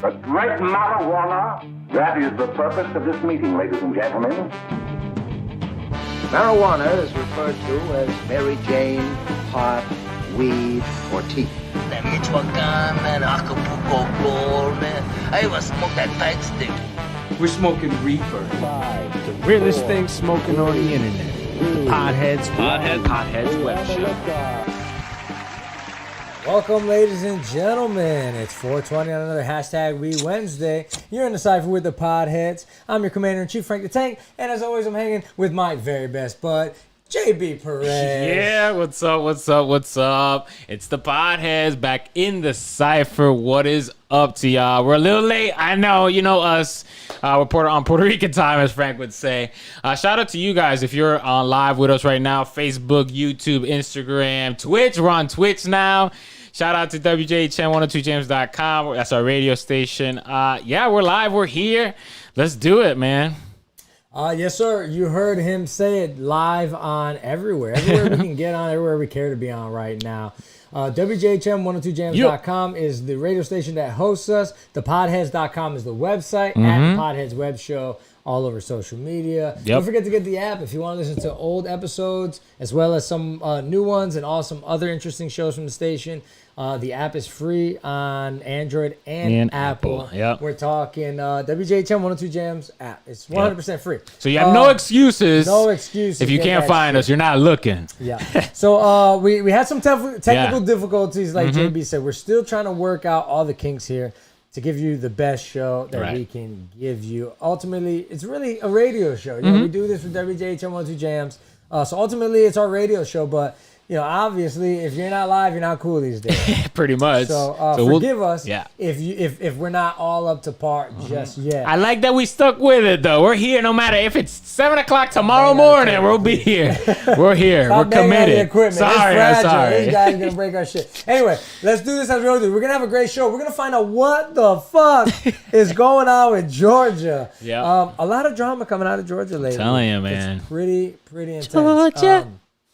The great marijuana, that is the purpose of this meeting, ladies and gentlemen. Marijuana is referred to as Mary Jane, pot, weed, or tea. That Michoacan, man, Acapulco Gold, man. I even smoked that tight stick. We're smoking reefer. The realest thing smoking on the internet. The Podheads Web Show. Welcome, ladies and gentlemen. It's 420 on another hashtag We Wednesday. You're in the cipher with the Podheads. I'm your Commander-in-Chief, Frank the Tank. And as always, I'm hanging with my very best bud, JB Perez. Yeah, what's up? It's the Podheads back in the cipher. What is up to y'all? We're a little late. I know, you know us. We're on Puerto Rican time, as Frank would say. Shout out to you guys if you're on live with us right now. Facebook, YouTube, Instagram, Twitch. We're on Twitch now. Shout out to WJHM102James.com. That's our radio station. Yeah, we're live. We're here. Let's do it, man. Yes, sir. You heard him say it live on everywhere. Everywhere we can get on, everywhere we care to be on right now. WJHM102Jams.com is the radio station that hosts us. ThePodheads.com is the website. At Podheads Web Show all over social media. Don't forget to get the app if you want to listen to old episodes as well as some new ones and all some other interesting shows from the station. The app is free on Android and Apple. Yep. We're talking WJHM 102 Jams app. It's 100% free. So you have no excuses. No excuses. If you can't find us, you're not looking. Yeah. So we had some technical difficulties, like JB said. We're still trying to work out all the kinks here to give you the best show that we can give you. Ultimately, it's really a radio show. You know, we do this with WJHM 102 Jams. So ultimately, it's our radio show, but you know, obviously, if you're not live, you're not cool these days. Pretty much. So forgive us if we're not all up to par just yet. I like that we stuck with it, though. We're here no matter if it's 7 o'clock tomorrow morning. We'll be here. We're here. Stop We're committed. Sorry, I'm sorry. This guy's going to break our shit. Anyway, let's do this as we always do. We're going to have a great show. We're going to find out what the fuck is going on with Georgia. Yeah. A lot of drama coming out of Georgia lately. Telling you, man. It's pretty intense. Georgia.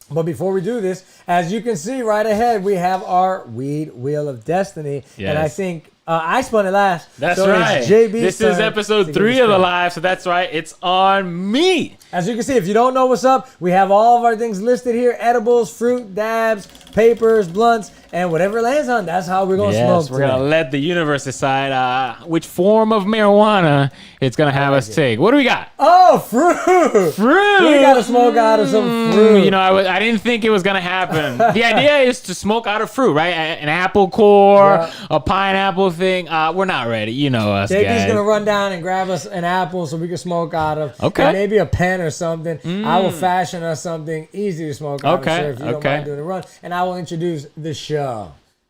But before we do this, as you can see right ahead, we have our Weed Wheel of Destiny. Yes. And I think I spun it last. That's so right. It's JB's this is episode 3 of the live, so that's right. It's on me. As you can see, if you don't know what's up, we have all of our things listed here. Edibles, fruit, dabs, papers, blunts, and whatever it lands on, that's how we're going to smoke we're going to let the universe decide which form of marijuana it's going to have us take. What do we got? Oh, fruit. Fruit. We got to smoke out of some fruit. You know, I didn't think it was going to happen. The idea is to smoke out of fruit, right? An apple core, a pineapple thing. We're not ready. You know us, JB's guys. going to run down and grab us an apple so we can smoke out of. Okay. And maybe a pen or something. I will fashion us something easy to smoke out of, sir, if you don't mind doing a run. And I will introduce the show.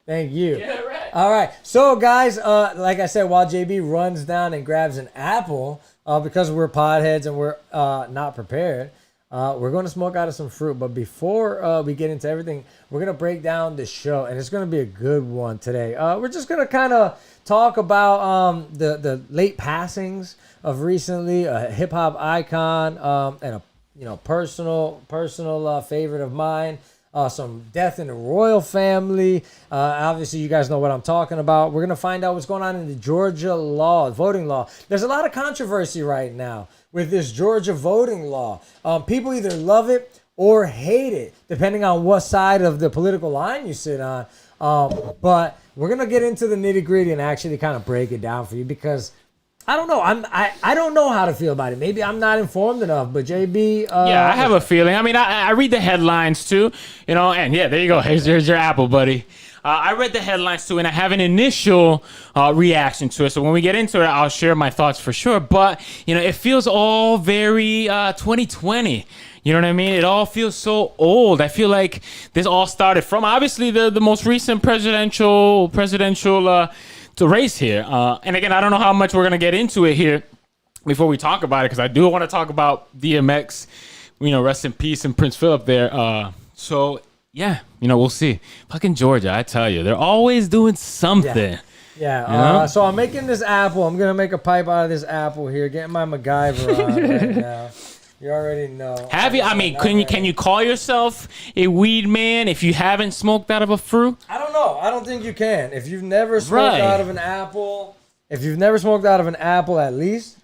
Thank you. Yeah, right. All right. So, guys, like I said, while JB runs down and grabs an apple, because we're podheads and we're not prepared, we're going to smoke out of some fruit. But before we get into everything, we're going to break down the show, and it's going to be a good one today. We're just going to kind of talk about the late passings of recently, a hip-hop icon and a personal favorite of mine. Some death in the royal family. Obviously, you guys know what I'm talking about. We're going to find out what's going on in the Georgia law, voting law. There's a lot of controversy right now with this Georgia voting law. People either love it or hate it, depending on what side of the political line you sit on. But we're going to get into the nitty gritty and actually kind of break it down for you because I don't know. I don't know how to feel about it. Maybe I'm not informed enough. But JB, yeah, I have a feeling. I mean, I read the headlines too, you know. And yeah, there you go. Here's your apple, buddy. I read the headlines too, and I have an initial reaction to it. So when we get into it, I'll share my thoughts for sure. But you know, it feels all very 2020. You know what I mean? It all feels so old. I feel like this all started from obviously the most recent presidential to race here. And again, I don't know how much we're going to get into it here before we talk about it, because I do want to talk about DMX, you know, rest in peace, and Prince Phillip there. So, yeah, you know, we'll see. Fucking Georgia, I tell you, they're always doing something. Yeah. So I'm making this apple. I'm going to make a pipe out of this apple here, getting my MacGyver on right now. You already know. Have you? I mean, can you call yourself a weed man if you haven't smoked out of a fruit? I don't know. I don't think you can. If you've never smoked out of an apple, if you've never smoked out of an apple, at least,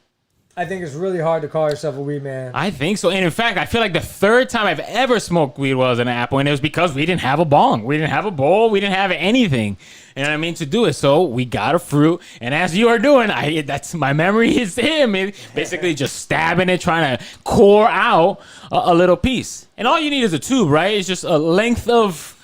I think it's really hard to call yourself a weed man. I think so. And in fact, I feel like the third time I've ever smoked weed was an apple, and it was because we didn't have a bong. We didn't have a bowl. We didn't have anything. You know what I mean? To do it. So we got a fruit. And as you are doing, that's my memory is him. Basically just stabbing it, trying to core out a little piece. And all you need is a tube, right? It's just a length of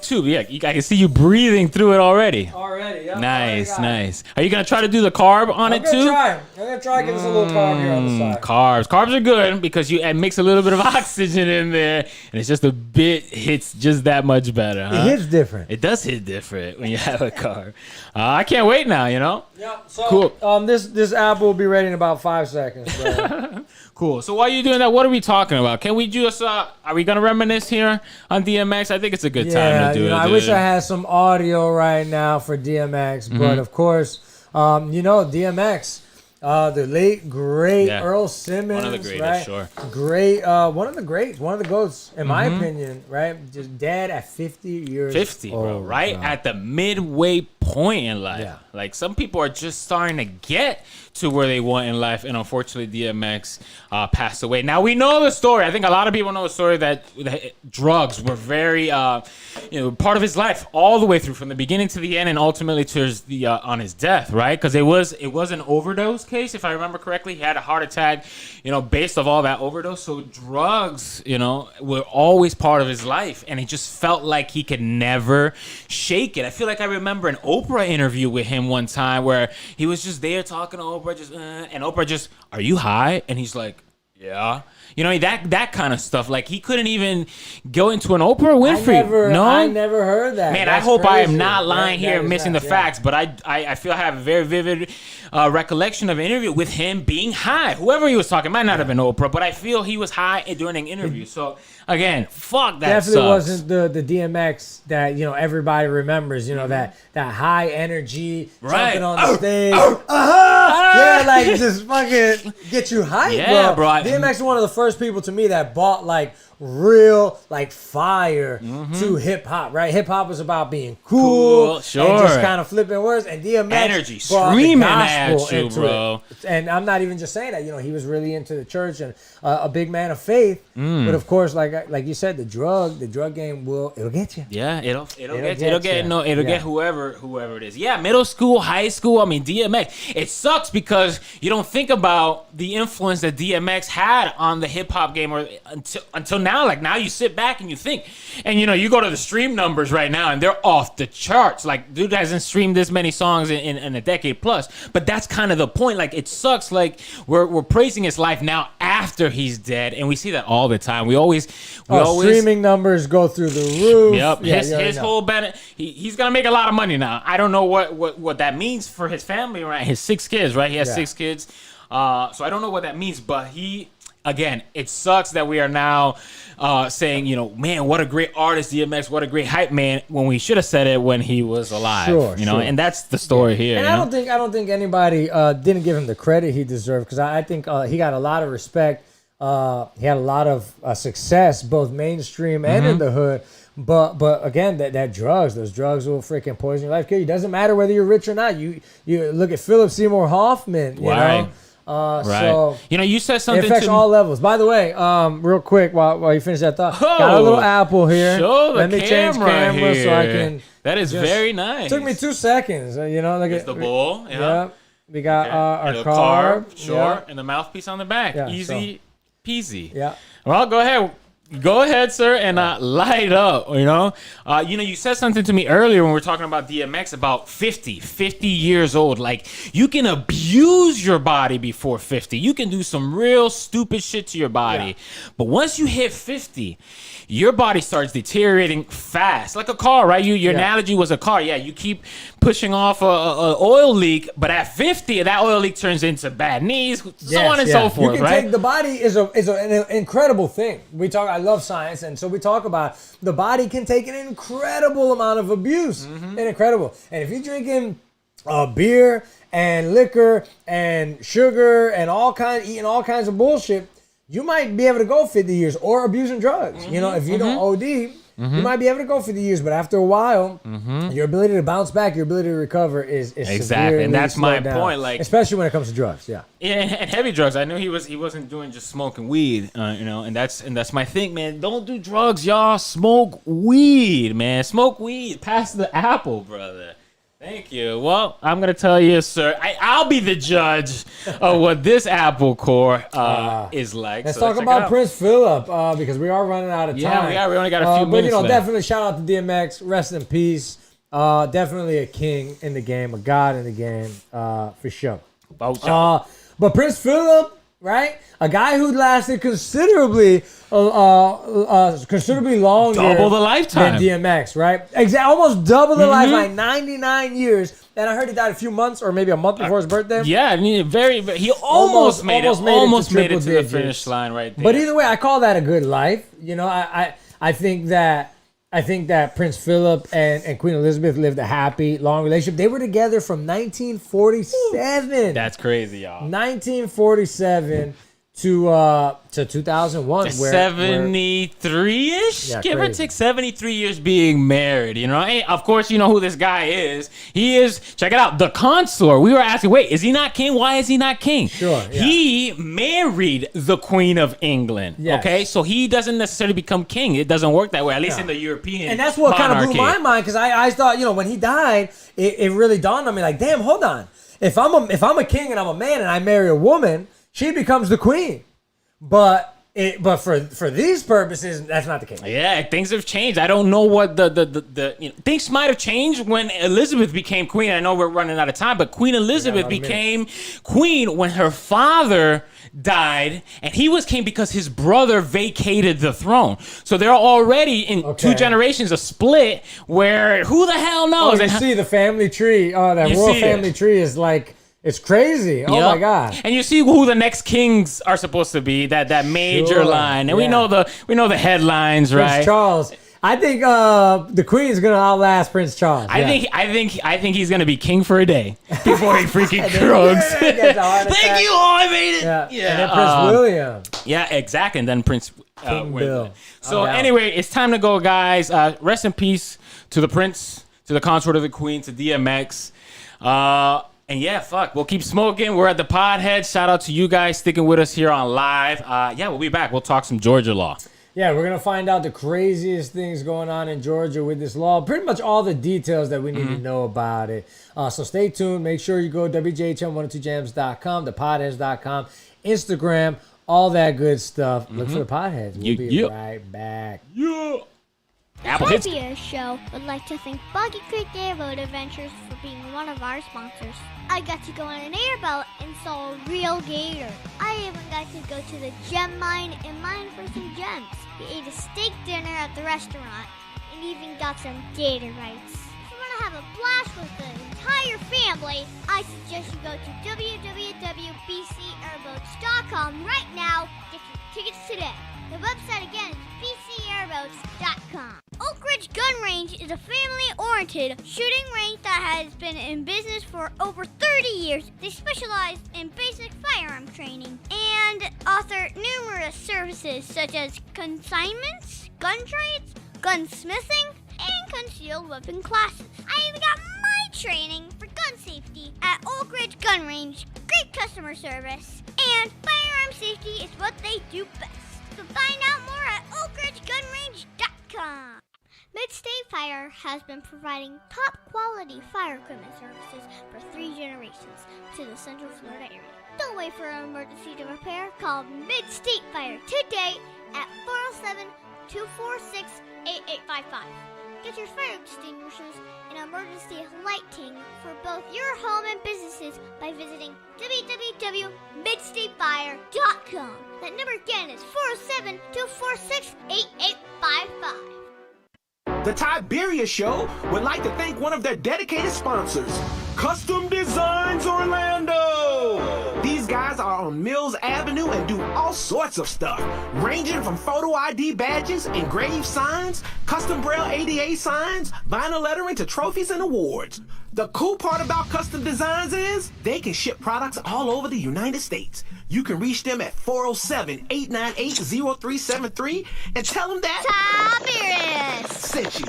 tube. Yeah, I can see you breathing through it already. Already, yeah. Nice, nice. Are you going to try to do the carb on it too? I'm going to try. Give us a little carb here on the side. Carbs are good because it makes a little bit of oxygen in there, and it's just a bit hits just that much better. Huh? It hits different. It does hit different when you have a carb. I can't wait now, Yeah, so cool. This apple will be ready in about 5 seconds. Bro. Cool. So while you're doing that, what are we talking about? Can we just, are we going to reminisce here on DMX? I think it's a good time to do it. I wish I had some audio right now for DMX, but of course, DMX, the late, great Earl Simmons. One of the greatest, right? sure. Great, one of the greats, one of the GOATs, in my opinion, right? Just dead at 50 years 50, old, bro, right? At the midway point in life. Yeah. Like, some people are just starting to get to where they want in life, and unfortunately DMX passed away. Now we know the story. I think a lot of people know the story that drugs were very part of his life all the way through, from the beginning to the end, and ultimately towards the on his death, right? Because it was an overdose case, if I remember correctly. He had a heart attack, based off all that overdose. So drugs, were always part of his life, and it just felt like he could never shake it. I feel like I remember an Oprah interview with him one time where he was just there talking to Oprah, and Oprah just, "Are you high?" And he's like, "Yeah." That kind of stuff. Like, he couldn't even go into an Oprah Winfrey. I never heard that. Man, I hope I am not lying here and missing the facts, but I feel I have a very vivid recollection of an interview with him being high. Whoever he was talking might not have been Oprah, but I feel he was high during an interview. So again, fuck that. Definitely wasn't the DMX that everybody remembers. That high energy, jumping on the stage. Yeah, like just fucking get you hyped. Yeah, bro. DMX is one of the first people to me that bought like real fire to hip hop, right? Hip hop was about being cool, sure, and just kind of flipping words, and DMX energy screaming at you, bro. And I'm not even just saying that, he was really into the church and a big man of faith. But of course, like you said, the drug game it'll get you. Yeah, it'll get whoever it is. Yeah, middle school, high school. I mean, DMX. It sucks because you don't think about the influence that DMX had on the hip hop game until now. Like, now you sit back and you think, and you go to the stream numbers right now and they're off the charts. Like, dude hasn't streamed this many songs in a decade plus. But that's kind of the point. Like, it sucks. Like, we're praising his life now after he's dead, and we see that all the time. We always streaming numbers go through the roof. Yep. His whole benefit. He's gonna make a lot of money now. I don't know what that means for his family, right? His 6 kids, right? He has 6 kids. So I don't know what that means, but again, it sucks that we are now saying, man, what a great artist, DMX, what a great hype man, when we should have said it when he was alive. Sure. And that's the story here. And I don't think anybody didn't give him the credit he deserved, because I think he got a lot of respect. He had a lot of success, both mainstream and in the hood. But again, those drugs will freaking poison your life, kill you. It doesn't matter whether you're rich or not. You look at Philip Seymour Hoffman, you know. Right. So you said something. It affects all levels. By the way, real quick, while you finish that thought, got a little apple here. Let me change camera so I can. That is very nice. Took me 2 seconds. Look at the bowl. Yeah. We got our carb. Sure. And the mouthpiece on the back. Yeah, easy peasy. Yeah. Well, go ahead. Go ahead, sir, and light up, you said something to me earlier when we were talking about DMX, about 50 years old. Like, you can abuse your body before 50. You can do some real stupid shit to your body. Yeah. But once you hit 50, your body starts deteriorating fast. Like a car, right? Your analogy was a car. Yeah, you keep pushing off a oil leak, but at 50, that oil leak turns into bad knees, so on and so forth, the body is an incredible thing. I love science, and so we talk about the body can take an incredible amount of abuse. Incredible. And if you're drinking beer and liquor and sugar and eating all kinds of bullshit, you might be able to go 50 years, or abusing drugs. If you don't OD, You might be able to go for the years, but after a while, your ability to bounce back, your ability to recover is Exactly, and that's my down, point. Like, especially when it comes to drugs. Yeah. And heavy drugs. I knew he wasn't doing just smoking weed, and that's my thing, man. Don't do drugs, y'all. Smoke weed, man. Smoke weed. Pass the apple, brother. Thank you. Well, I'm gonna tell you, sir. I'll be the judge of what this apple core is like. Let's talk about Prince Phillip because we are running out of time. Yeah, we are. We only got a few minutes left. Definitely shout out to DMX. Rest in peace. Definitely a king in the game, a god in the game, for sure. But Prince Phillip, right? A guy who lasted considerably longer, double the lifetime than DMX, right? Almost double the life, 99 years. And I heard he died a few months or maybe a month before his birthday. Yeah, he almost made it to the finish line right there. But either way, I call that a good life. You know, I think that Prince Philip and Queen Elizabeth lived a happy, long relationship. They were together from 1947. That's crazy, y'all. 1947 to 2001. 73-ish? Yeah, give crazy. or take 73 years being married, you know? Hey, of course, you know who this guy is. He is, check it out, the consort. We were asking, wait, is he not king? Why is he not king? Sure, yeah. He married the Queen of England, Yes. okay? So he doesn't necessarily become king. It doesn't work that way, at least in the European And that's what kind of blew monarchy. my mind, because I thought, you know, when he died, it really dawned on me like, damn, hold on. If I'm a king and I'm a man and I marry a woman, she becomes the queen. But for these purposes, that's not the case. Yeah, things have changed. I don't know what the you know, things might have changed when Elizabeth became queen. I know we're running out of time, but Queen Elizabeth became queen when her father died, and he was king because his brother vacated the throne. So there are already in two generations a split where who the hell knows? Oh, you see the family tree, that royal family tree is like, it's crazy. Oh my God. And you see who the next kings are supposed to be, that major line. And we know the headlines, right? Prince Charles. I think the Queen's gonna outlast Prince Charles. I think he's gonna be king for a day before he freaking croaks. Thank you, I made it. Yeah. And then Prince William. Yeah, exactly. And then Prince King Bill. So anyway, it's time to go, guys. Rest in peace to the Prince, to the consort of the Queen, to DMX. And yeah, fuck, we'll keep smoking. We're at the Podhead. Shout out to you guys sticking with us here on live. We'll be back. We'll talk some Georgia law. Yeah, we're going to find out the craziest things going on in Georgia with this law. Pretty much all the details that we need to know about it. So stay tuned. Make sure you go WJHM102jams.com, thepodheads.com, Instagram, all that good stuff. Look for the Podheads. We'll be right back. Yeah. The WTF Show would like to thank Boggy Creek Airboat Adventures for being one of our sponsors. I got to go on an airboat and saw a real gator. I even got to go to the gem mine and mine for some gems. We ate a steak dinner at the restaurant and even got some gator bites. If you want to have a blast with the entire family, I suggest you go to www.bcairboats.com right now. Get your tickets today. The website again is bcairboats.com. Oak Ridge Gun Range is a family-oriented shooting range that has been in business for over 30 years. They specialize in basic firearm training and offer numerous services such as consignments, gun trades, gunsmithing, and concealed weapon classes. I even got my training for gun safety at Oak Ridge Gun Range. Great customer service, and firearm safety is what they do best. So find out more at oakridgegunrange.com. Mid-State Fire has been providing top-quality fire equipment services for 3 generations to the Central Florida area. Don't wait for an emergency to repair. Call Mid-State Fire today at 407-246-8855. Get your fire extinguishers and emergency lighting for both your home and businesses by visiting www.midstatefire.com. That number again is 407-246-8855. The Tiberia Show would like to thank one of their dedicated sponsors, Custom Designs Orlando. These guys are on Mills Avenue Avenue and do all sorts of stuff, ranging from photo ID badges, engraved signs, custom braille ADA signs, vinyl lettering to trophies and awards. The cool part about custom designs is they can ship products all over the United States. You can reach them at 407-898-0373 and tell them that Tiberius sent you.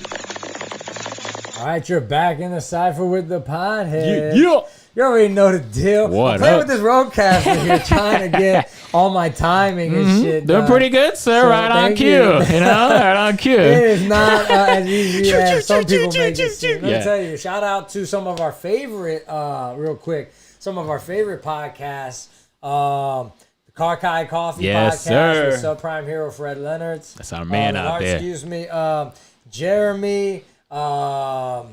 All right, you're back in the cipher with the Podhead. Yeah. You already know the deal. What I'm playing up? with this roadcaster here, trying to get all my timing and shit Doing done. pretty good, sir. So, Right on thank cue. you. You know, right on cue. It is not as easy as some people make it seem. Let Yeah. me tell you, shout out to some of our favorite, real quick, some of our favorite podcasts. The Carkai Coffee Yes, podcast sir. with Subprime Hero Fred Leonards. That's our man out there. Excuse me. Jeremy, God,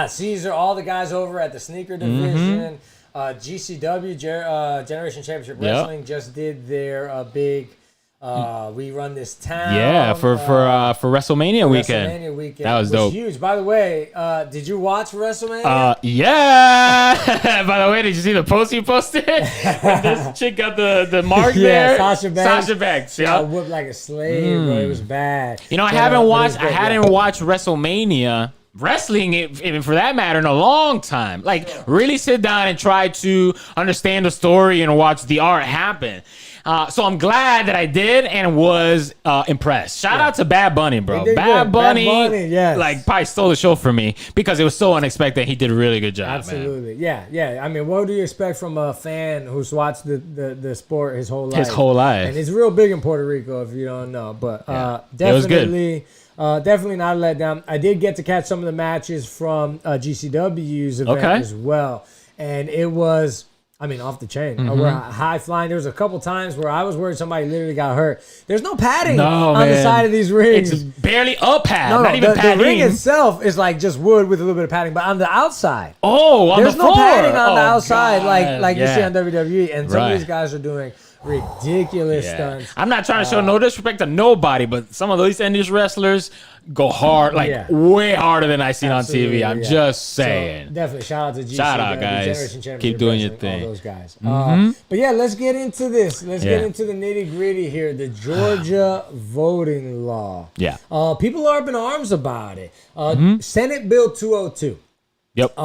Caesar, all the guys over at the Sneaker Division. GCW, Generation Championship Wrestling, just did their big We Run This Town. Yeah, for WrestleMania weekend. WrestleMania weekend. That was dope. Huge. By the way, did you watch WrestleMania? Yeah. By the way, did you see the post you posted? When this chick got the mark there. Sasha Banks. Sasha Banks. I Yeah. whipped like a slave, bro. It was bad. You know, I But, haven't but it watched. was I great, hadn't watched WrestleMania. Wrestling, even for that matter, in a long time. Like, really sit down and try to understand the story and watch the art happen. So I'm glad that I did and was impressed. Shout out to Bad Bunny, bro. He did Bad good. Bunny, Bad Bunny, yes. like, probably stole the show from me because it was so unexpected. He did a really good job, man. Absolutely. Yeah. I mean, what do you expect from a fan who's watched the sport his whole life? His whole life. And it's real big in Puerto Rico, if you don't know. But It was good. definitely not a letdown. I did get to catch some of the matches from GCW's event as well. And it was, I mean, off the chain. We're high flying. There was a couple times where I was worried somebody literally got hurt. There's no padding on the side of these rings. It's barely a pad, No, not even the padding. ring itself is like just wood with a little bit of padding, but on the outside. Oh, on There's the no floor. padding on the Oh, outside God. like you see Yeah. on WWE, and some Right. of these guys are doing ridiculous Yeah. stunts. I'm not trying to show no disrespect to nobody, but some of these Indian wrestlers go hard, like way harder than I seen on TV. I'm just saying. So, definitely shout out to GCW, Shout out, guys. Generation Championship Keep doing your Wrestling, thing. all those guys. But yeah, let's get into this. Let's get into the nitty gritty here. The Georgia voting law. Yeah. People are up in arms about it. Senate Bill 202. Yep.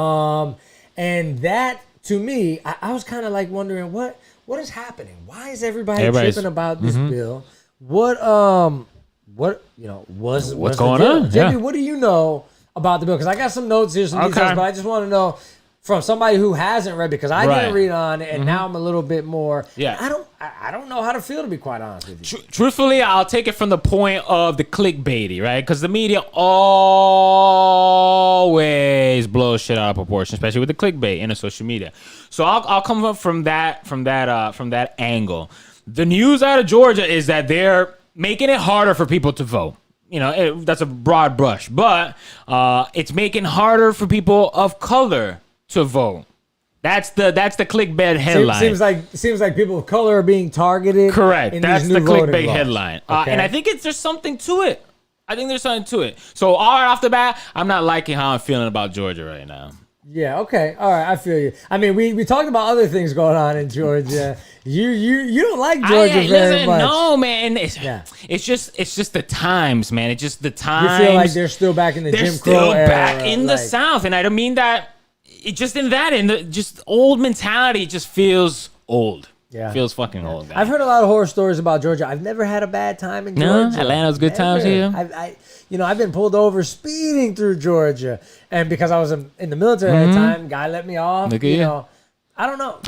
And that, to me, I was kind of like wondering what is happening. Why is everybody tripping about this bill? What's going on? JB, what do you know about the bill? Because I got some notes here, some details, but I just want to know from somebody who hasn't read, because I didn't read on it, and now I'm a little bit more. Yeah. I don't know how to feel, to be quite honest with you. Truthfully, I'll take it from the point of the clickbaity, right? Because the media always blows shit out of proportion, especially with the clickbait in the social media. So I'll come up from that angle. The news out of Georgia is that they're making it harder for people to vote. You know, that's a broad brush, but it's making harder for people of color to vote. That's the clickbait headline. Seems like people of color are being targeted. Correct. In That's these the new voting clickbait laws. headline. Okay. And I think there's something to it. So all right off the bat, I'm not liking how I'm feeling about Georgia right now. Yeah, okay. All right, I feel you. I mean, we talked about other things going on in Georgia. You don't like Georgia very much. No, man. It's just the times, man. It's just the times. You feel like they're still back in the They're Jim Crow still era. back in the South, and I don't mean that. It just in the just old mentality just feels old. Yeah. Feels fucking old. Man. I've heard a lot of horror stories about Georgia. I've never had a bad time in Georgia. No, Atlanta's good times here. I've been pulled over speeding through Georgia, and because I was in the military at the time, guy let me off. Look at you. I don't know.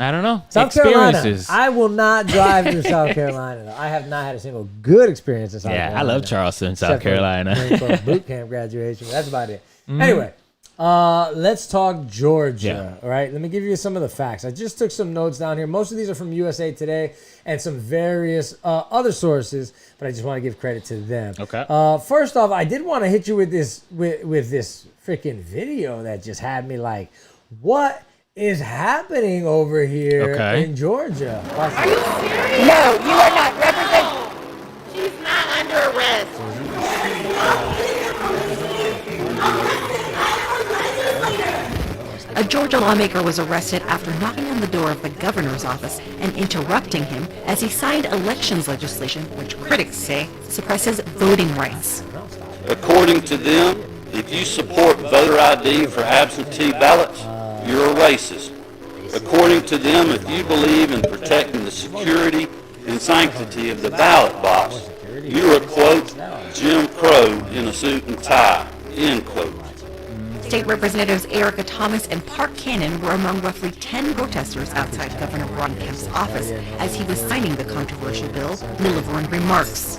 South Carolina. I will not drive through South Carolina. Though. I have not had a single good experience in South Carolina. Yeah, I love Charleston, South Except for Carolina. boot camp graduation. That's about it. Anyway. Let's talk Georgia. All right, let me give you some of the facts. I just took some notes down here. Most of these are from USA Today and some various other sources, but I just want to give credit to them. Okay. First off, I did want to hit you with this freaking video that just had me like, what is happening over here in Georgia? Are you serious? No, you are not representing. She's not under arrest. A Georgia lawmaker was arrested after knocking on the door of the governor's office and interrupting him as he signed elections legislation which critics say suppresses voting rights. According to them, if you support voter ID for absentee ballots, you're a racist. According to them, if you believe in protecting the security and sanctity of the ballot box, you're a, quote, Jim Crow in a suit and tie, end quote. State Representatives Erica Thomas and Park Cannon were among roughly 10 protesters outside Governor Ron Kemp's office as he was signing the controversial bill, delivering remarks.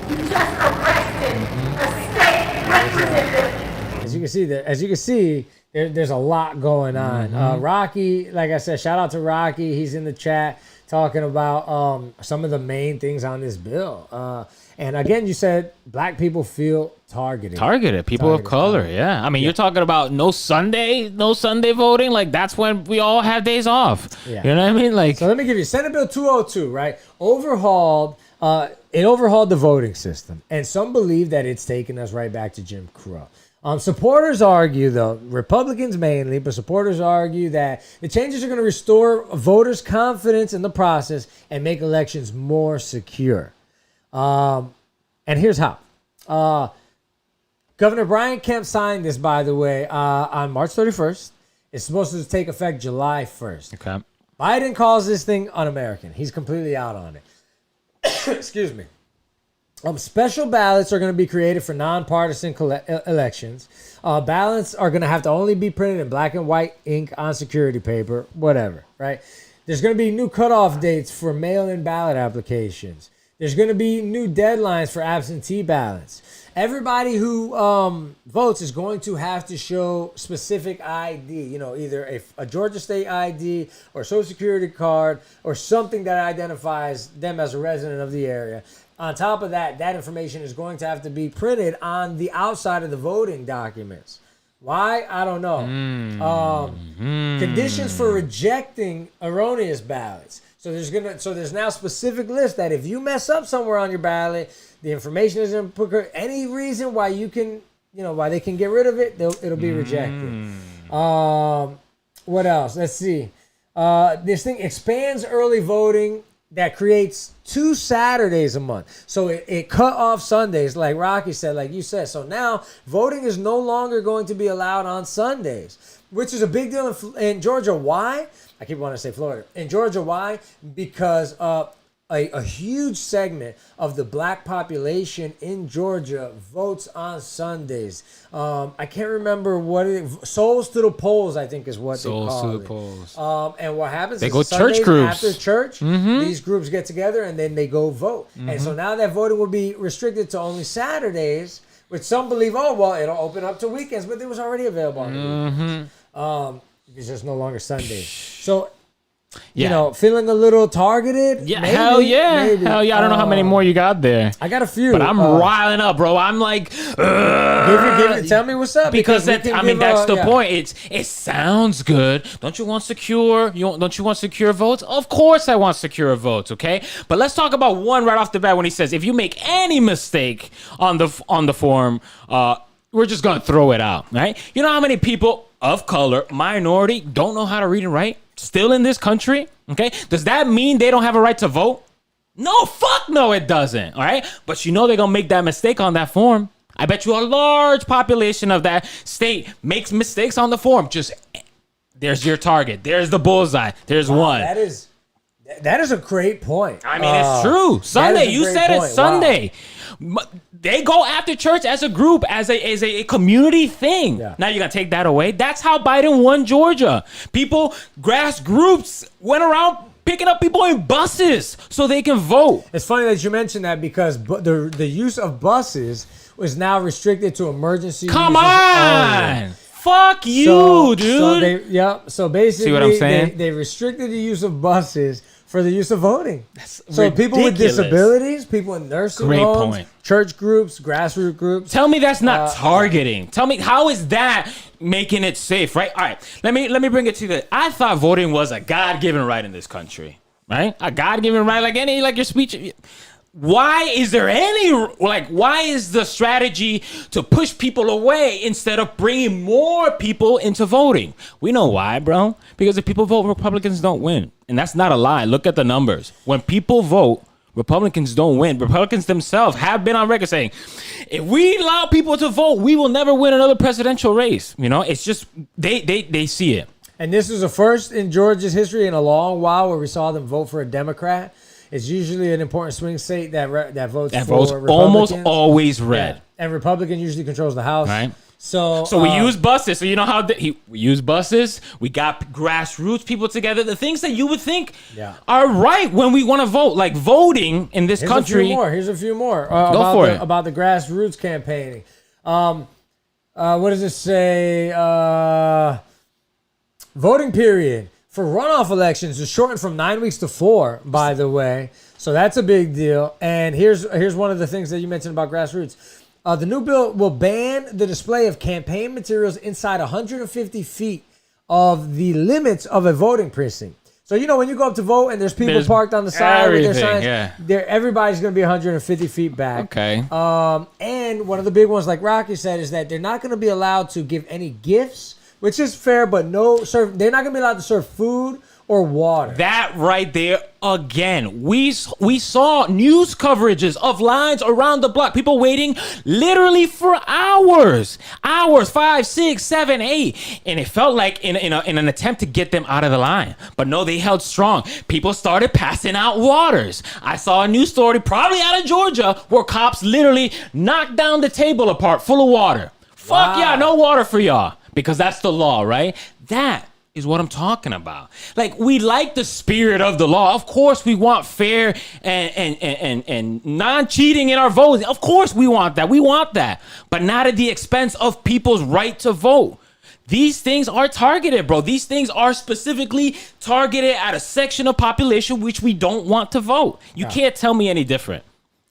You just arrested a state representative. As you can see, there's a lot going on. Rocky, like I said, shout out to Rocky. He's in the chat talking about some of the main things on this bill. And again, you said black people feel targeted. People of color, yeah. I mean, you're talking about no Sunday voting. Like, that's when we all have days off. Yeah. You know what I mean? Like, so let me give you Senate Bill 202, right? It overhauled the voting system. And some believe that it's taken us right back to Jim Crow. Supporters argue, though, Republicans mainly, but supporters argue that the changes are going to restore voters' confidence in the process and make elections more secure. And here's how. Governor Brian Kemp signed this, by the way, on March 31st. It's supposed to take effect July 1st. Okay. Biden calls this thing un-American. He's completely out on it. Excuse me. Special ballots are going to be created for nonpartisan elections. Ballots are going to have to only be printed in black and white ink on security paper, whatever, right? There's going to be new cutoff dates for mail-in ballot applications. There's going to be new deadlines for absentee ballots. Everybody who votes is going to have to show specific ID, either a Georgia State ID or Social Security card or something that identifies them as a resident of the area. On top of that, that information is going to have to be printed on the outside of the voting documents. Why? I don't know. Conditions for rejecting erroneous ballots. So there's now a specific list that if you mess up somewhere on your ballot, the information isn't put. Any reason why you can, why they can get rid of it, it'll be rejected. What else? Let's see. This thing expands early voting. That creates 2 Saturdays a month. So it cut off Sundays, like Rocky said, like you said. So now voting is no longer going to be allowed on Sundays, which is a big deal in Georgia. Why? I keep wanting to say Florida. In Georgia, why? Because a huge segment of the black population in Georgia votes on Sundays. I can't remember what Souls to the Polls, I think is what they call it. Souls to the Polls. And what happens they is go Sundays church groups. After church, these groups get together and then they go vote. And so now that voting will be restricted to only Saturdays, which some believe, it'll open up to weekends, but it was already available on the weekends. It's just no longer Sundays. So, feeling a little targeted? Yeah, maybe, hell yeah. maybe. Hell yeah. I don't know how many more you got there. I got a few. But I'm riling up, bro. I'm like, tell me what's up. Because that's the point. It sounds good. Don't you want secure? Don't you want secure votes? Of course I want secure votes, okay? But let's talk about one right off the bat when he says, if you make any mistake on the form, we're just going to throw it out, right? You know how many people of color, minority, don't know how to read and write? Still in this country, okay? Does that mean they don't have a right to vote? No, fuck no, it doesn't, all right? But they're going to make that mistake on that form. I bet you a large population of that state makes mistakes on the form. There's your target. There's the bullseye. There's one. That is a great point. I mean, it's true. Sunday, you said it, Sunday. Wow. They go after church as a group, as a community thing. Yeah. Now you're going to take that away? That's how Biden won Georgia. Grass groups went around picking up people in buses so they can vote. It's funny that you mentioned that because the use of buses was now restricted to emergency Come on! Only. Fuck you, dude. So basically, see what I'm saying? They restricted the use of buses for the use of voting. That's so ridiculous. People with disabilities, people in nursing homes, church groups, grassroots groups. Tell me that's not targeting. Tell me, how is that making it safe, right? All right, let me bring it to you. I thought voting was a God-given right in this country, right? A God-given right, like your speech. why is there any, like, why is the strategy to push people away instead of bringing more people into voting? We know why, bro. Because if people vote, Republicans don't win. And that's not a lie. Look at the numbers. When people vote, Republicans don't win. Republicans themselves have been on record saying, if we allow people to vote, we will never win another presidential race. You know, it's just, they see it. And this is a first in Georgia's history in a long while where we saw them vote for a Democrat. It's usually an important swing state that votes for Republicans. Almost always red. Yeah. And Republican usually controls the House. Right. So we use buses. So you know how we use buses. We got grassroots people together. The things that you would think are right when we want to vote, like voting in this country. Here's a few more. Go for it. About the grassroots campaigning. What does it say? Voting period for runoff elections is shortened from 9 weeks to 4, by the way. So that's a big deal. And here's one of the things that you mentioned about grassroots. The new bill will ban the display of campaign materials inside 150 feet of the limits of a voting precinct. So, you know, when you go up to vote and there's people parked on the side with their signs, everybody's going to be 150 feet back. Okay. And one of the big ones, like Rocky said, is that they're not going to be allowed to give any gifts, which is fair, but they're not going to be allowed to serve food or water. That right there, again, we saw news coverages of lines around the block, people waiting literally for hours, 5, 6, 7, 8, and it felt like in an attempt to get them out of the line. But no, they held strong. People started passing out waters. I saw a news story, probably out of Georgia, where cops literally knocked down the table apart full of water. Fuck yeah, no water for y'all, because that's the law, right? That is what I'm talking about. Like, we like the spirit of the law. Of course, we want fair and non-cheating in our voting. Of course, we want that. We want that, but not at the expense of people's right to vote. These things are targeted, bro. These things are specifically targeted at a section of population which we don't want to vote. You can't tell me any different.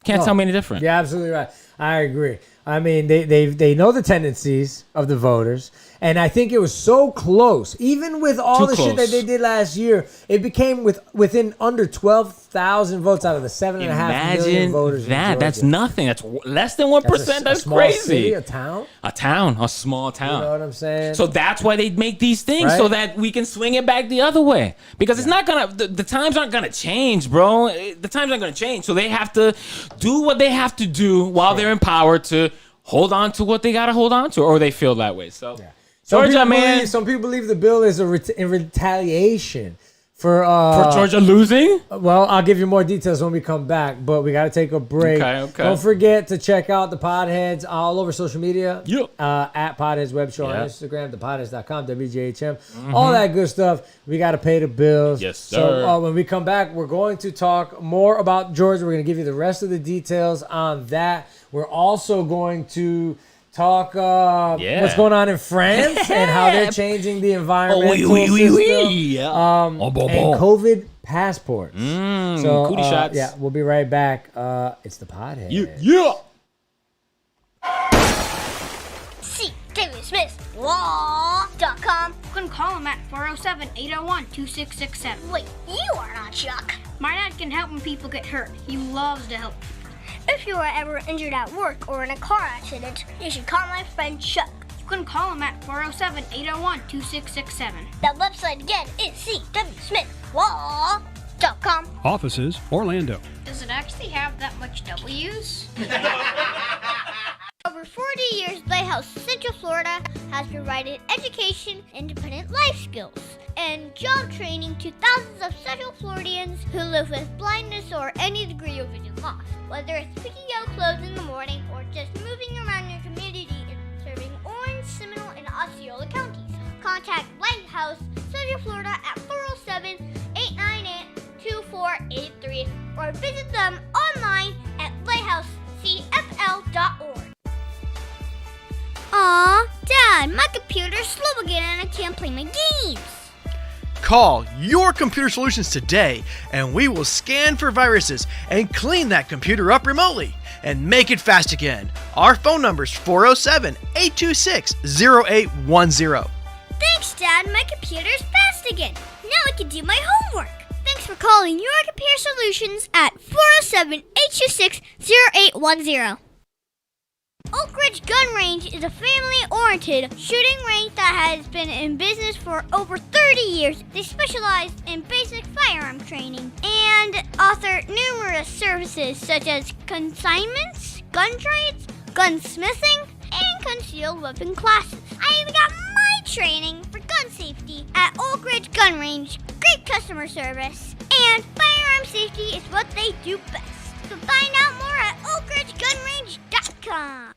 Tell me any different. You're absolutely right. I agree. I mean, they know the tendencies of the voters, and I think it was so close. Even with all the shit that they did last year, it became within under 12,000 votes out of the 7.5 million voters. That's nothing. That's less than 1%. That's small crazy. City, a town, a small town. You know what I'm saying? So that's why they make these things, so that we can swing it back the other way. Because it's not gonna. The times aren't gonna change, bro. The times aren't gonna change. So they have to do what they have to do while they're in power to hold on to what they gotta hold on to, or they feel that way. So, Georgia, man. Some people believe the bill is in retaliation for Georgia losing. Well, I'll give you more details when we come back, but we got to take a break. Okay. Don't forget to check out the Podheads all over social media. Yep. At Podheads Web Show on Instagram, thepodheads.com, WJHM, all that good stuff. We got to pay the bills. Yes, sir. So when we come back, we're going to talk more about Georgia. We're going to give you the rest of the details on that. We're also going to talk what's going on in France and how they're changing the environmental system. And COVID passports. So, cootie shots. Yeah, we'll be right back. It's the Podhead. Yeah. See David Smith Law.com. You can call him at 407-801-2667. Wait, you are not Chuck. My dad can help when people get hurt. He loves to help people. If you are ever injured at work or in a car accident, you should call my friend Chuck. You can call him at 407-801-2667. That website again is cwsmithlaw.com. Offices, Orlando. Does it actually have that much W's? Over 40 years, Lighthouse Central Florida has provided education, independent life skills, and job training to thousands of Central Floridians who live with blindness or any degree of vision loss. Whether it's picking out clothes in the morning or just moving around your community and serving Orange, Seminole, and Osceola counties, contact Lighthouse Central Florida at 407-898-2483 or visit them online at lighthousecfl.org. Aw, Dad, my computer's slow again and I can't play my games. Call Your Computer Solutions today and we will scan for viruses and clean that computer up remotely and make it fast again. Our phone number is 407-826-0810. Thanks, Dad. My computer's fast again. Now I can do my homework. Thanks for calling your computer solutions at 407-826-0810. Oak Ridge Gun Range is a family-oriented shooting range that has been in business for over 30 years. They specialize in basic firearm training and offer numerous services such as consignments, gun trades, gunsmithing, and concealed weapon classes. I even got my training for gun safety at Oak Ridge Gun Range. Great customer service, and firearm safety is what they do best. So find out more at oakridgegunrange.com.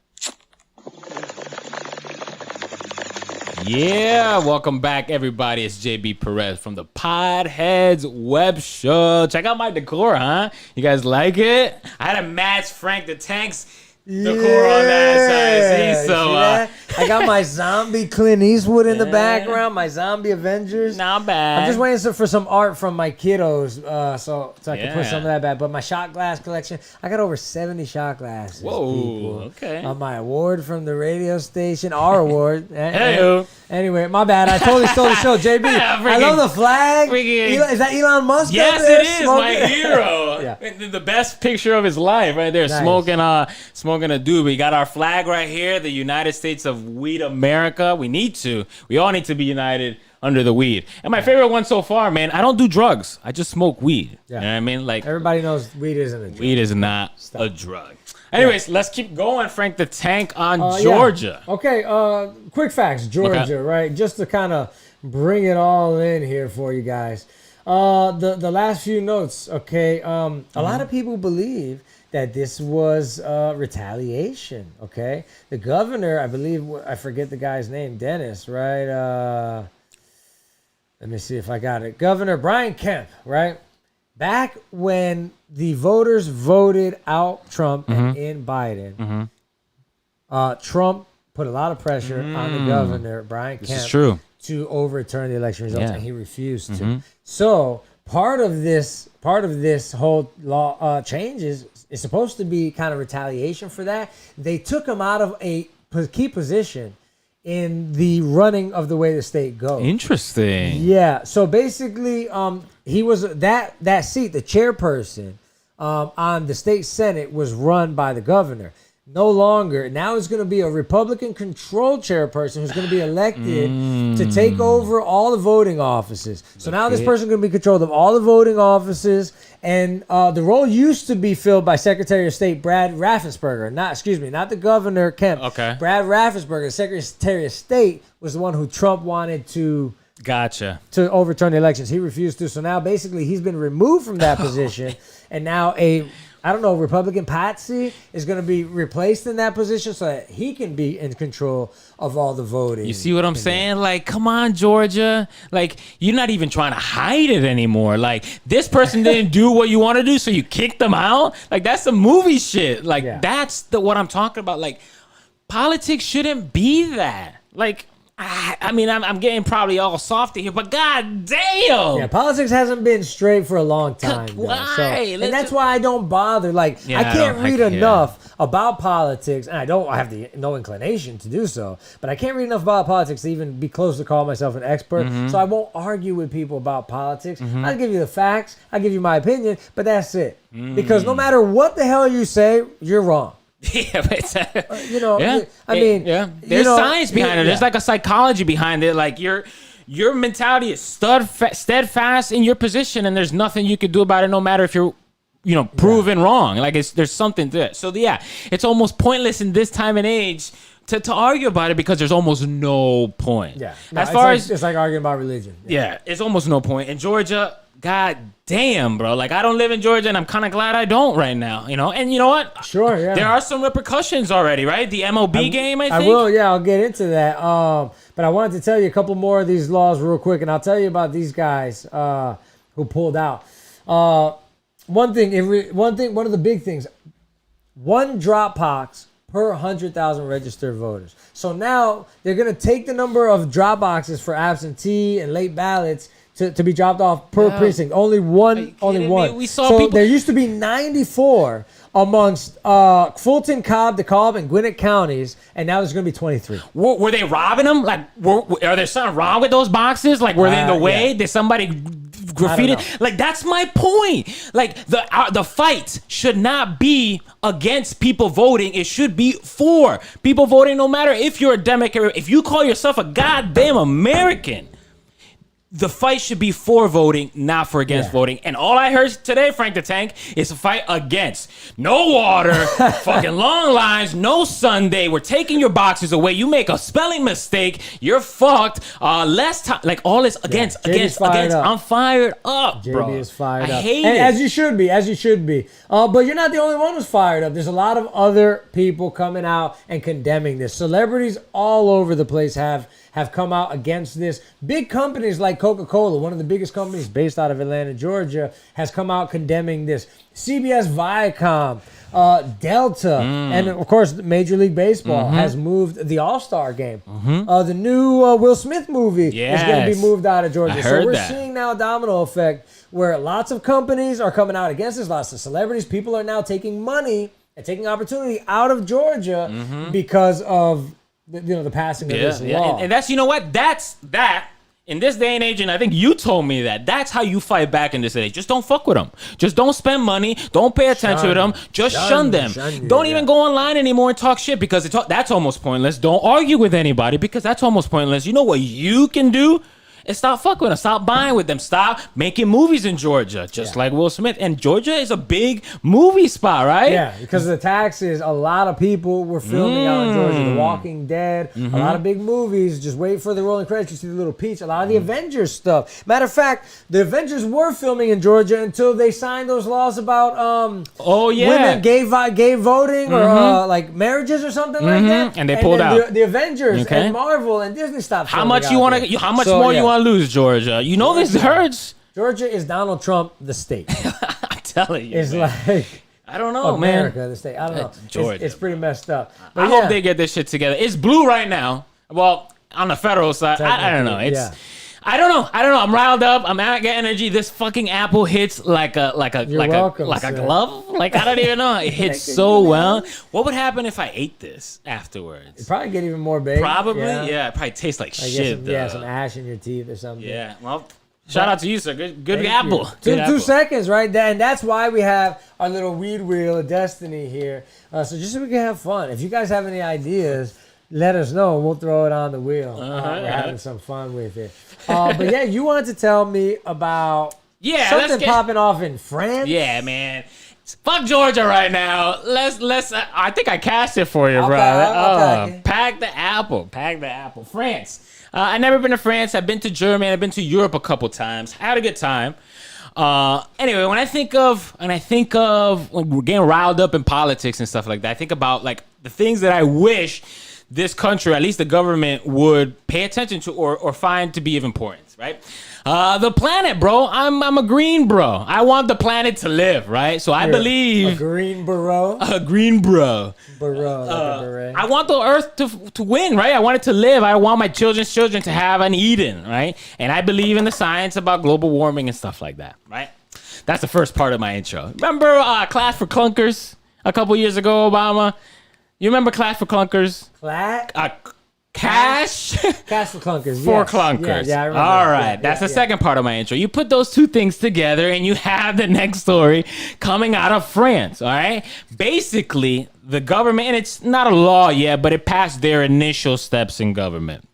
Yeah, welcome back, everybody. It's JB Perez from the Podheads Web Show. Check out my decor, huh? You guys like it? I had to match Frank the Tank's decor on that side. See? So, I got my zombie Clint Eastwood in the background, my zombie Avengers. Not bad. I'm just waiting for some art from my kiddos so I can put some of that back. But my shot glass collection, I got over 70 shot glasses. Whoa, people. okay. My award from the radio station, our award. Hey-o. Anyway, my bad. I totally stole the show. JB, I love the flag. Is that Elon Musk? Yes, it is. My hero. Yeah. The best picture of his life right there. Nice. Smoking a doobie. We got our flag right here, the United States of Weed America. We all need to be united under the weed. And my favorite one so far, man, I don't do drugs. I just smoke weed. Yeah. You know what I mean? Like, everybody knows weed isn't a drug. Weed is not a drug. Anyways, let's keep going, Frank the Tank on Georgia. Yeah. Okay, quick facts, Georgia, right? Just to kind of bring it all in here for you guys. The last few notes, okay? A lot of people believe that this was retaliation, okay? The governor, I believe, I forget the guy's name, Dennis, right? Let me see if I got it. Governor Brian Kemp, right? Back when the voters voted out Trump and in Biden, Trump put a lot of pressure on the governor, Brian Kemp, to overturn the election results, and he refused to. So part of this whole law changes is supposed to be kind of retaliation for that. They took him out of a key position in the running of the way the state goes. Interesting. Yeah. So basically, he was that seat, the chairperson on the state Senate, was run by the governor. No longer. Now it's going to be a Republican-controlled chairperson who's going to be elected to take over all the voting offices. So now this person is going to be controlled of all the voting offices, and the role used to be filled by Secretary of State Brad Raffensperger. Not the Governor Kemp. Okay. Brad Raffensperger, Secretary of State, was the one who Trump wanted to overturn the elections. He refused to. So now basically he's been removed from that position, and now Republican Patsy is going to be replaced in that position so that he can be in control of all the voting. You see what I'm saying? Like, come on, Georgia. Like, you're not even trying to hide it anymore. Like, this person didn't do what you want to do, so you kicked them out? Like, that's some movie shit. Like, that's what I'm talking about. Like, politics shouldn't be that. Like, I mean, I'm getting probably all softy here, but god damn! Yeah, politics hasn't been straight for a long time. Why? So, and that's why I don't bother. Like, I can't read enough about politics, and I have no inclination to do so, but I can't read enough about politics to even be close to call myself an expert. So I won't argue with people about politics. I'll give you the facts, I'll give you my opinion, but that's it. Because no matter what the hell you say, you're wrong. Yeah, but there's science behind it. There's like a psychology behind it. Like your mentality is steadfast in your position, and there's nothing you could do about it, no matter if you're proven wrong. Like there's something to it. So it's almost pointless in this time and age to argue about it, because there's almost no point. Yeah, it's like arguing about religion. Yeah, it's almost no point. In Georgia, god damn, bro. Like, I don't live in Georgia, and I'm kind of glad I don't right now, And you know what? Sure, yeah. There are some repercussions already, right? The MLB game, I think. I will, yeah. I'll get into that. But I wanted to tell you a couple more of these laws real quick, and I'll tell you about these guys who pulled out. One of the big things, one drop box per 100,000 registered voters. So now they're going to take the number of drop boxes for absentee and late ballots to be dropped off per precinct. Only one. We saw there used to be 94 amongst Fulton, Cobb, DeKalb, and Gwinnett counties, and now there's going to be 23. Were they robbing them? Like, are there something wrong with those boxes? Like, were they in the way? Did somebody graffiti. Like, that's my point. Like, the fight should not be against people voting. It should be for people voting, no matter if you're a Democrat. If you call yourself a goddamn American, the fight should be for voting, not for against voting. And all I heard today, Frank the Tank, is a fight against. No water, fucking long lines, no Sunday. We're taking your boxes away. You make a spelling mistake, you're fucked. Less time, like all this against. I'm fired up, bro. JB is fired up. I hate and it. As you should be. But you're not the only one who's fired up. There's a lot of other people coming out and condemning this. Celebrities all over the place have come out against this. Big companies like Coca-Cola, one of the biggest companies based out of Atlanta, Georgia, has come out condemning this. CBS Viacom, Delta, and of course Major League Baseball has moved the All-Star game. The new Will Smith movie is going to be moved out of Georgia. So we're seeing now a domino effect where lots of companies are coming out against this, lots of celebrities. People are now taking money and taking opportunity out of Georgia because of the passing of this law. And that's, you know what? That's that. In this day and age, and I think you told me that's how you fight back in this age. Just don't fuck with them. Just don't spend money. Don't pay attention to them. Just shun them. Don't even go online anymore and talk shit because that's almost pointless. Don't argue with anybody because that's almost pointless. You know what you can do? And stop fucking with them. Stop buying with them. Stop making movies in Georgia, just like Will Smith. And Georgia is a big movie spot, right? Yeah, because of the taxes, a lot of people were filming out in Georgia. The Walking Dead, a lot of big movies. Just wait for the rolling credits. You see the little peach. A lot of the Avengers stuff. Matter of fact, the Avengers were filming in Georgia until they signed those laws about women gay voting or like marriages or something like that. And they pulled out. The Avengers and Marvel and Disney stopped. How much you want to? How much more you want to lose, Georgia? You know this hurts. Georgia is Donald Trump, the state. I'm telling you, it's like I don't know, America, the state. I don't know. Georgia. It's pretty messed up. But I hope they get this shit together. It's blue right now. Well, on the federal side, I don't know. I don't know. I'm riled up. I'm out of energy. This fucking apple hits like a glove. Like I don't even know. It hits so well. What would happen if I ate this afterwards? It'd probably get even more baked. Probably. Yeah. It probably tastes like shit. Some ash in your teeth or something. Yeah. Well, shout out to you, sir. Good apple. Two seconds, right? And that's why we have our little weed wheel of destiny here. So just so we can have fun. If you guys have any ideas, let us know. We'll throw it on the wheel. We're having some fun with it. But yeah, you wanted to tell me about something popping off in France. Yeah, man. Fuck Georgia right now. Let's. I think I cast it for you, brother. Pack the apple. France. I've never been to France. I've been to Germany. I've been to Europe a couple times. I had a good time. Anyway, when I think of when we're getting riled up in politics and stuff like that, I think about like the things that I wish this country, at least the government, would pay attention to or find to be of importance, right? The planet, bro. I'm a green bro. I want the planet to live, right? So I believe a green bro. A green bro. Bro, like a beret. I want the earth to win, right? I want it to live. I want my children's children to have an Eden, right? And I believe in the science about global warming and stuff like that, right? That's the first part of my intro. Remember Class for Clunkers a couple years ago, Obama? You remember Class for Clunkers? Cash for Clunkers. For Clunkers. Yeah, I remember. All right. That's the second part of my intro. You put those two things together and you have the next story coming out of France. All right. Basically, the government, and it's not a law yet, but it passed their initial steps in government.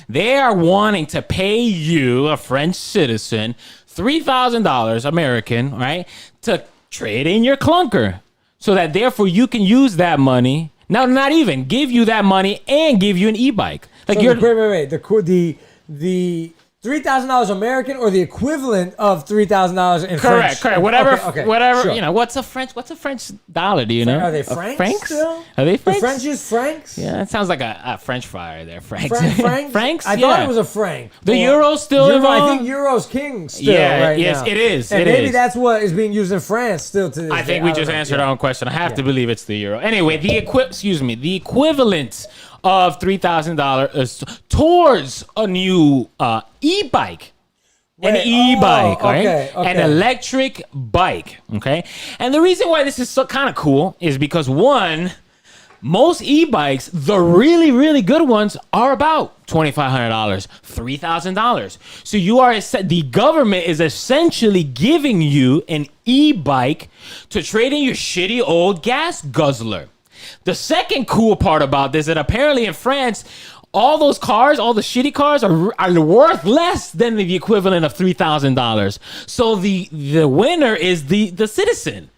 They are wanting to pay you, a French citizen, $3,000 American, right, to trade in your clunker so that therefore you can use that money. Now, not even give you that money and give you an e-bike. Like so wait. The $3,000 American or the equivalent of $3,000 in French? Correct. Whatever. Sure. You know, what's a French dollar? Do you know? Are they francs still? Are they francs? The French use francs? Yeah, it sounds like a French fryer there. Francs. Francs? I thought it was a franc. The euro's still involved? I think euro's king still right now. It is. And maybe that's what is being used in France still to this day. I think we just answered our own question. I have to believe it's the euro. Anyway, the equivalent of $3,000 towards a new e-bike. An e-bike, right? Okay. An electric bike, okay? And the reason why this is so kind of cool is because, one, most e-bikes, the really, really good ones, are about $2,500, $3,000. So the government is essentially giving you an e-bike to trade in your shitty old gas guzzler. The second cool part about this is that apparently in France, all those cars, all the shitty cars are worth less than the equivalent of $3,000. So the winner is the citizen.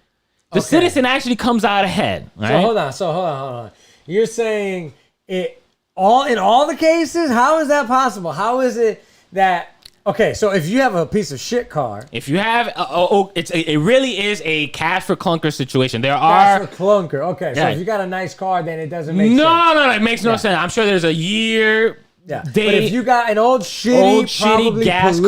The citizen actually comes out ahead. Right? So hold on. You're saying in all the cases? How is that possible? How is it that... Okay, so if you have a piece of shit car, if you have, it really is a cash for clunker situation. Cash for clunker. Okay, so if you got a nice car, then it doesn't make sense. No, it makes no sense. I'm sure there's a year. Yeah, but if you got an old shitty gas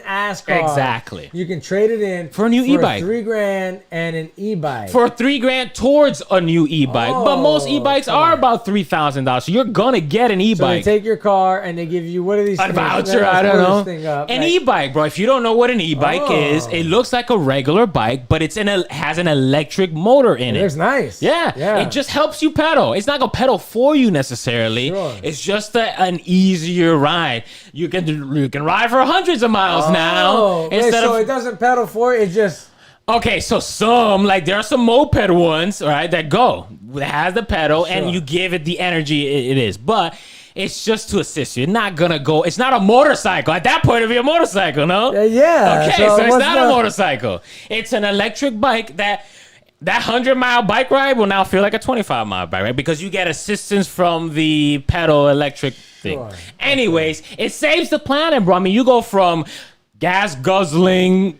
ass car, exactly, you can trade it in for a new e-bike, $3,000 and an e-bike for $3,000 towards a new e-bike. But most e-bikes are about $3,000, so you're gonna get an e-bike. So they take your car and they give you what are these? A voucher? I don't know. An e-bike, bro. If you don't know what an e-bike is, it looks like a regular bike, but has an electric motor in it. It's nice. Yeah, it just helps you pedal. It's not gonna pedal for you necessarily. Sure. It's just an easier ride. You can ride for hundreds of miles now. So it doesn't pedal for it. It just... Okay, so there are some moped ones, right, that has the pedal, and you give it the energy it is. But it's just to assist you. It's not gonna go. It's not a motorcycle. At that point, it'd be a motorcycle, no? Yeah. Okay, so it's not a motorcycle. It's an electric bike that 100-mile bike ride will now feel like a 25-mile bike ride because you get assistance from the pedal electric thing. Sure. Anyways, it saves the planet, bro. I mean, you go from gas guzzling,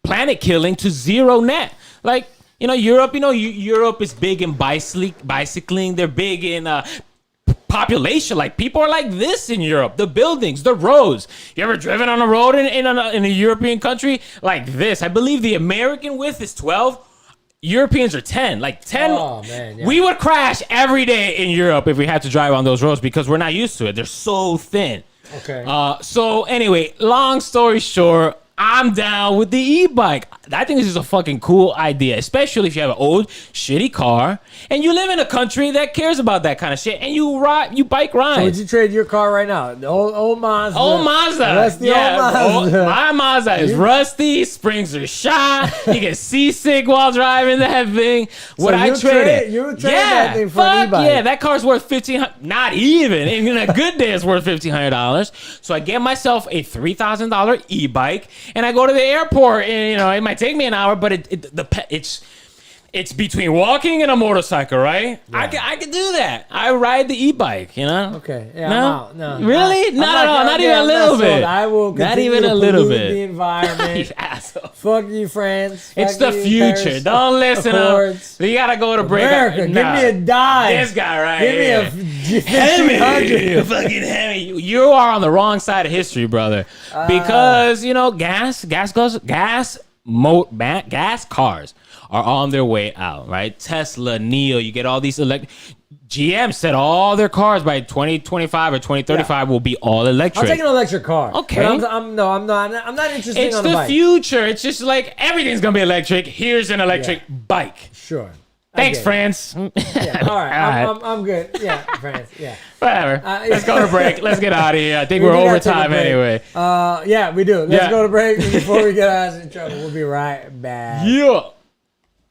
planet killing to zero net. Like, Europe, Europe is big in bicycling. They're big in population. Like, people are like this in Europe. The buildings, the roads. You ever driven on a road in a European country like this? I believe the American width is 12. Europeans are 10. Like 10. Oh, man, yeah. We would crash every day in Europe if we had to drive on those roads because we're not used to it. They're so thin. Okay. So anyway, long story short, I'm down with the e-bike. I think this is a fucking cool idea, especially if you have an old, shitty car and you live in a country that cares about that kind of shit and you bike ride. So would you trade your car right now? The old Mazda. Old Mazda. Rusty old Mazda. My Mazda is rusty. Springs are shot. You get seasick while driving that thing. Would I trade it? You would trade that thing for an e-bike? Yeah, that car's worth $1,500. Not even. In a good day, it's worth $1,500. So I get myself a $3,000 e-bike. And I go to the airport, and it might take me an hour, but it's between walking and a motorcycle, right? Yeah. I could do that. I ride the e-bike, Okay, yeah, no, I'm out. No, really? Not even a little bit. I will continue not even a little bit. The environment. Fuck you, France. It's the future. Paris. Don't listen up. You gotta go to break. America, give me a dime. This guy right here. Give me a Hemi. Fucking Hemi. You are on the wrong side of history, brother. Because gas cars are on their way out, right? Tesla, NIO, you get all these GM said all their cars by 2025 or 2035 will be all electric. I'll take an electric car. Okay. But I'm not interested in a bike. It's the future. It's just like everything's going to be electric. Here's an electric bike. Sure. Thanks, France. Yeah, all right. I'm good. Yeah, France. Yeah. Whatever. Let's go to break. Let's get out of here. I think we're over time anyway. Yeah, we do. Let's go to break before we get us in trouble. We'll be right back. Yeah.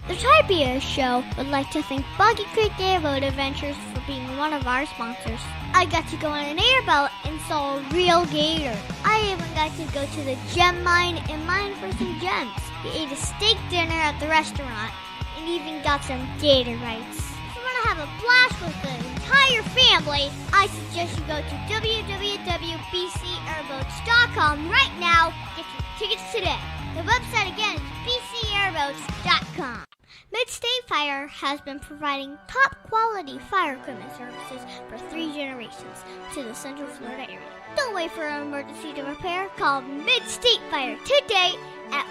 The Tribia Show would like to thank Boggy Creek Airboat Adventures for being one of our sponsors. I got to go on an airboat and saw a real gator. I even got to go to the gem mine and mine for some gems. We ate a steak dinner at the restaurant and even got some gator bites. If you want to have a blast with the entire family, I suggest you go to www.bcairboats.com right now. Get your tickets today. The website again is bcairboats.com. Mid-State Fire has been providing top-quality fire equipment services for 3 generations to the Central Florida area. Don't wait for an emergency to repair. Call Mid-State Fire today at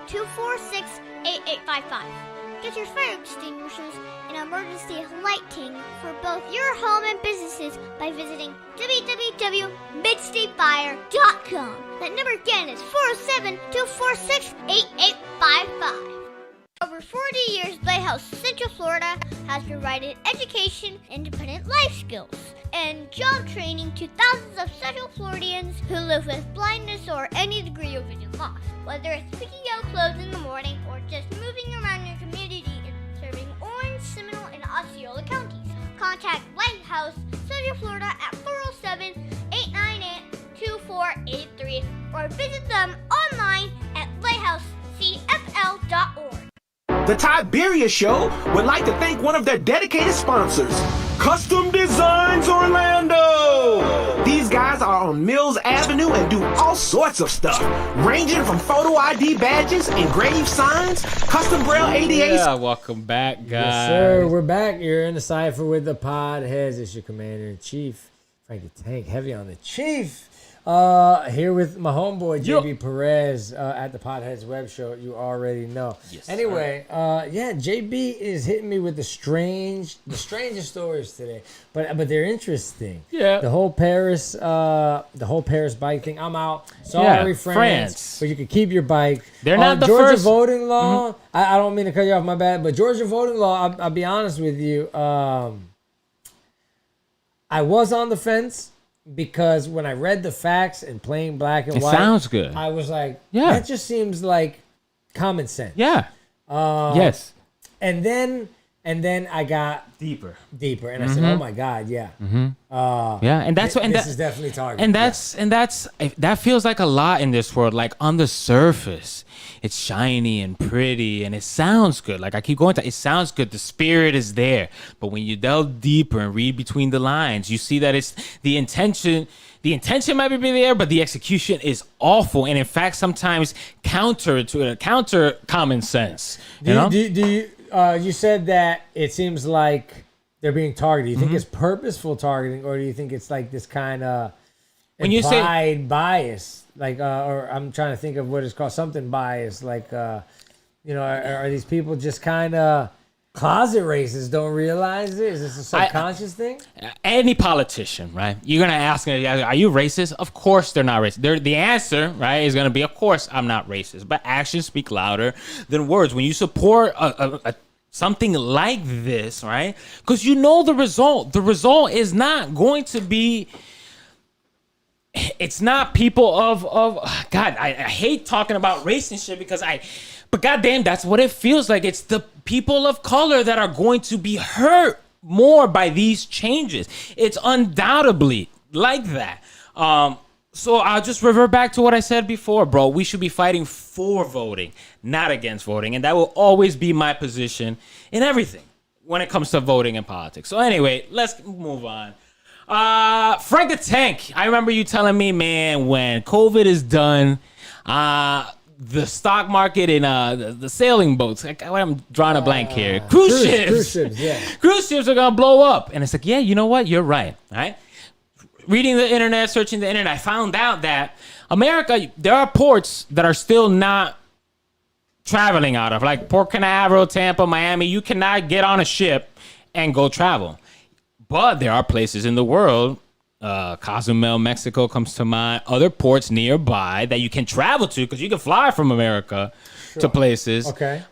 407-246-8855. Get your fire extinguishers and emergency lighting for both your home and businesses by visiting www.midstatefire.com. That number again is 407-246-8855. over 40 years, Lighthouse Central Florida has provided education, independent life skills, and job training to thousands of Central Floridians who live with blindness or any degree of vision loss. Whether it's picking out clothes in the morning or just moving around your community and serving Orange, Seminole, and Osceola counties. Contact Lighthouse Central Florida at 407-898-2483 or visit them online at lighthousecfl.org. The Tiberia Show would like to thank one of their dedicated sponsors, Custom Designs Orlando. These guys are on Mills Avenue and do all sorts of stuff, ranging from photo ID badges, engraved signs, custom braille ADAs. Yeah, welcome back, guys. Yes, sir. We're back. You're in the cipher with the pod heads. It's your commander-in-chief, Frank the Tank, heavy on the chief. Here with my homeboy JB Perez at the Podheads Web Show. You already know. Yes, anyway, yeah, JB is hitting me with the strangest stories today, but they're interesting. Yeah, the whole Paris bike thing. I'm out. Sorry, France, but you can keep your bike. They're not the Georgia first voting law. Mm-hmm. I don't mean to cut you off, my bad, but Georgia voting law. I'll be honest with you. I was on the fence. Because when I read the facts in plain black and white, it sounds good. I was like, that just seems like common sense. Yeah. Yes. And then I got deeper, and I said, "Oh my God, yeah, yeah." And that's this is definitely targeted. And that feels like a lot in this world. Like on the surface, it's shiny and pretty, and it sounds good. Like I keep going to, it sounds good. The spirit is there, but when you delve deeper and read between the lines, you see that it's the intention. The intention might be there, but the execution is awful, and in fact, sometimes counter common sense. Do you? You said that it seems like they're being targeted. Do you think it's purposeful targeting, or do you think it's like this kind of implied bias? Like, or I'm trying to think of what it's called, something bias. Like, are these people just kind of closet racists, don't realize it? Is this a subconscious thing? Any politician, right? You're going to ask them, are you racist? Of course they're not racist. The answer, right, is going to be, of course I'm not racist. But actions speak louder than words. When you support something like this, right? Because you know the result. The result is not going to be... It's not people of God, I hate talking about race and shit but goddamn, that's what it feels like. It's the people of color that are going to be hurt more by these changes. It's undoubtedly like that. So I'll just revert back to what I said before, bro. We should be fighting for voting, not against voting. And that will always be my position in everything when it comes to voting and politics. So anyway, let's move on. Frank the Tank, I remember you telling me, man, when COVID is done, the stock market and the sailing boats, I'm drawing a blank here. Cruise ships, yeah. Cruise ships are going to blow up. And it's like, yeah, you know what? You're right. Right? Reading the internet, searching the internet, I found out that America, there are ports that are still not traveling out of, like Port Canaveral, Tampa, Miami. You cannot get on a ship and go travel. But there are places in the world, Cozumel, Mexico comes to mind, other ports nearby that you can travel to because you can fly from America to places. Okay.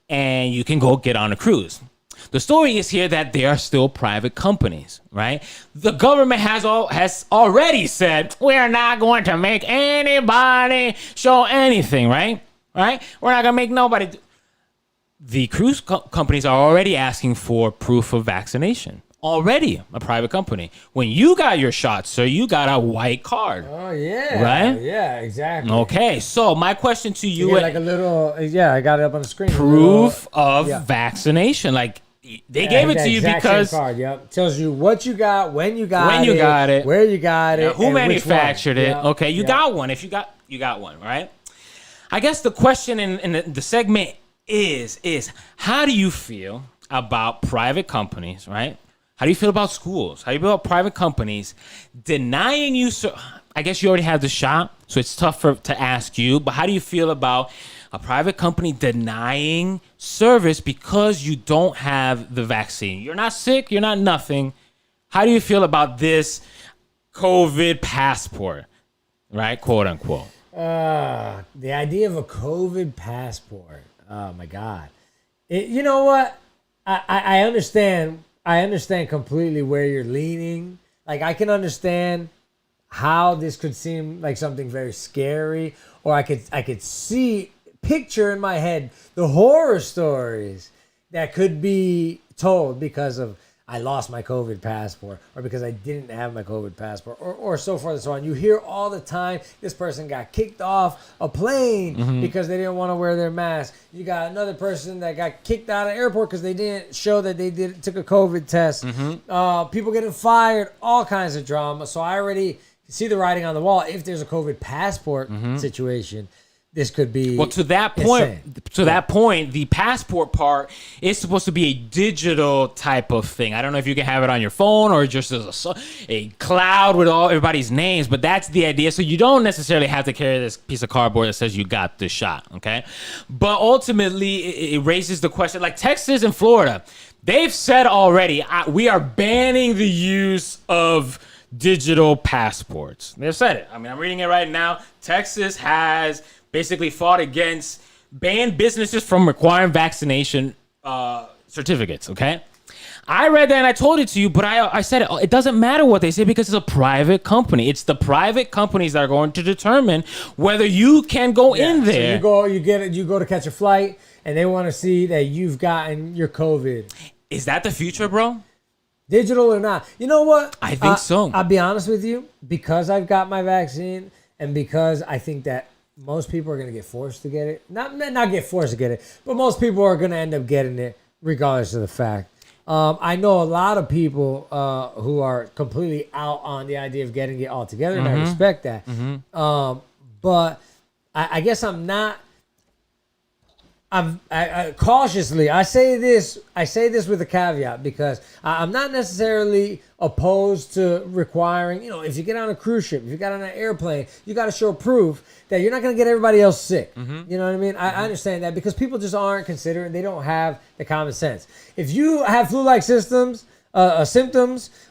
And you can go get on a cruise. The story is here that they are still private companies, right? The government has already said, we're not going to make anybody show anything, right? Right? We're not going to make nobody. The cruise companies are already asking for proof of vaccination. Already a private company. When you got your shot, sir, you got a white card. Oh, yeah. Right? Yeah, exactly. Okay, so my question to you... like a little... Yeah, I got it up on the screen. Proof of vaccination. Like, they gave it to you because... Same card, yep. Tells you what you got, when you got it, where you got it, who manufactured it. Yep. Okay, you got one. If you got one, right? I guess the question in the segment is how do you feel about private companies, right? How do you feel about schools? How do you feel about private companies denying you? I guess you already have the shot, so it's tough to ask you. But how do you feel about a private company denying service because you don't have the vaccine? You're not sick. You're not nothing. How do you feel about this COVID passport, right? Quote unquote. The idea of a COVID passport. Oh, my God. You know what? I understand. I understand completely where you're leaning. Like, I can understand how this could seem like something very scary, or I could picture in my head the horror stories that could be told because of I lost my COVID passport, or because I didn't have my COVID passport, or so forth and so on. You hear all the time, this person got kicked off a plane because they didn't want to wear their mask. You got another person that got kicked out of the airport because they didn't show that they took a COVID test. People getting fired, all kinds of drama. So I already see the writing on the wall. If there's a COVID passport situation, this could be to that point, the passport part is supposed to be a digital type of thing. I don't know if you can have it on your phone or just as a cloud with all everybody's names, but that's the idea. So you don't necessarily have to carry this piece of cardboard that says you got the shot, okay? But ultimately, it raises the question, like Texas and Florida, they've said already, we are banning the use of digital passports. They've said it. I mean, I'm reading it right now. Texas has basically fought against banned businesses from requiring vaccination certificates, okay? I read that and I told it to you, but I said it doesn't matter what they say because it's a private company. It's the private companies that are going to determine whether you can go in there. So you go to catch a flight and they want to see that you've gotten your COVID. Is that the future, bro? Digital or not? You know what? I think so. I'll be honest with you, because I've got my vaccine and because I think that most people are going to get forced to get it. Not get forced to get it, but most people are going to end up getting it regardless of the fact. I know a lot of people who are completely out on the idea of getting it altogether, and I respect that. But I guess I'm not. I cautiously, I say this with a caveat because I'm not necessarily opposed to requiring, if you get on a cruise ship, if you got on an airplane, you got to show proof that you're not going to get everybody else sick. You know what I mean? I understand that because people just aren't considering, they don't have the common sense. If you have flu-like symptoms,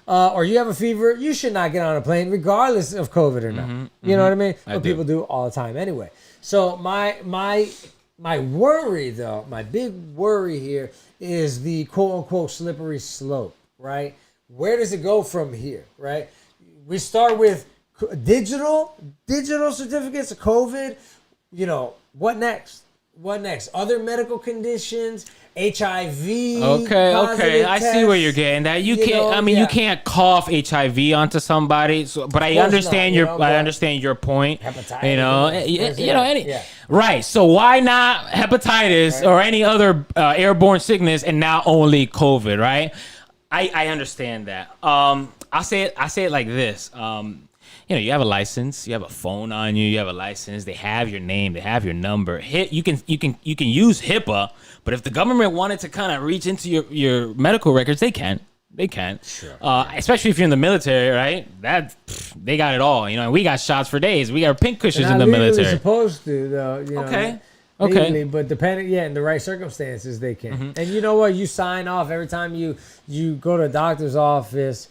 or you have a fever, you should not get on a plane regardless of COVID or not. You know what I mean? But people do all the time anyway. So my worry, though, my big worry here is the quote-unquote slippery slope, right? Where does it go from here, right? We start with digital certificates of COVID. What next? What next? Other medical conditions, HIV. Okay. I see where you're getting that. You can't cough HIV onto somebody. So, but I understand I understand your point. Hepatitis. Right. So why not hepatitis or any other airborne sickness and now only COVID? Right. I understand that. I'll say it like this. You have a license, you have a phone on you, you have a license, they have your name, they have your number. You can use HIPAA, but if the government wanted to kind of reach into your medical records, they can. Sure. Especially if you're in the military, right? They got it all. And we got shots for days. We got pink cushions in the military. They're supposed to, though. Okay. Legally, but depending, in the right circumstances, they can. And you know what? You sign off every time you go to a doctor's office.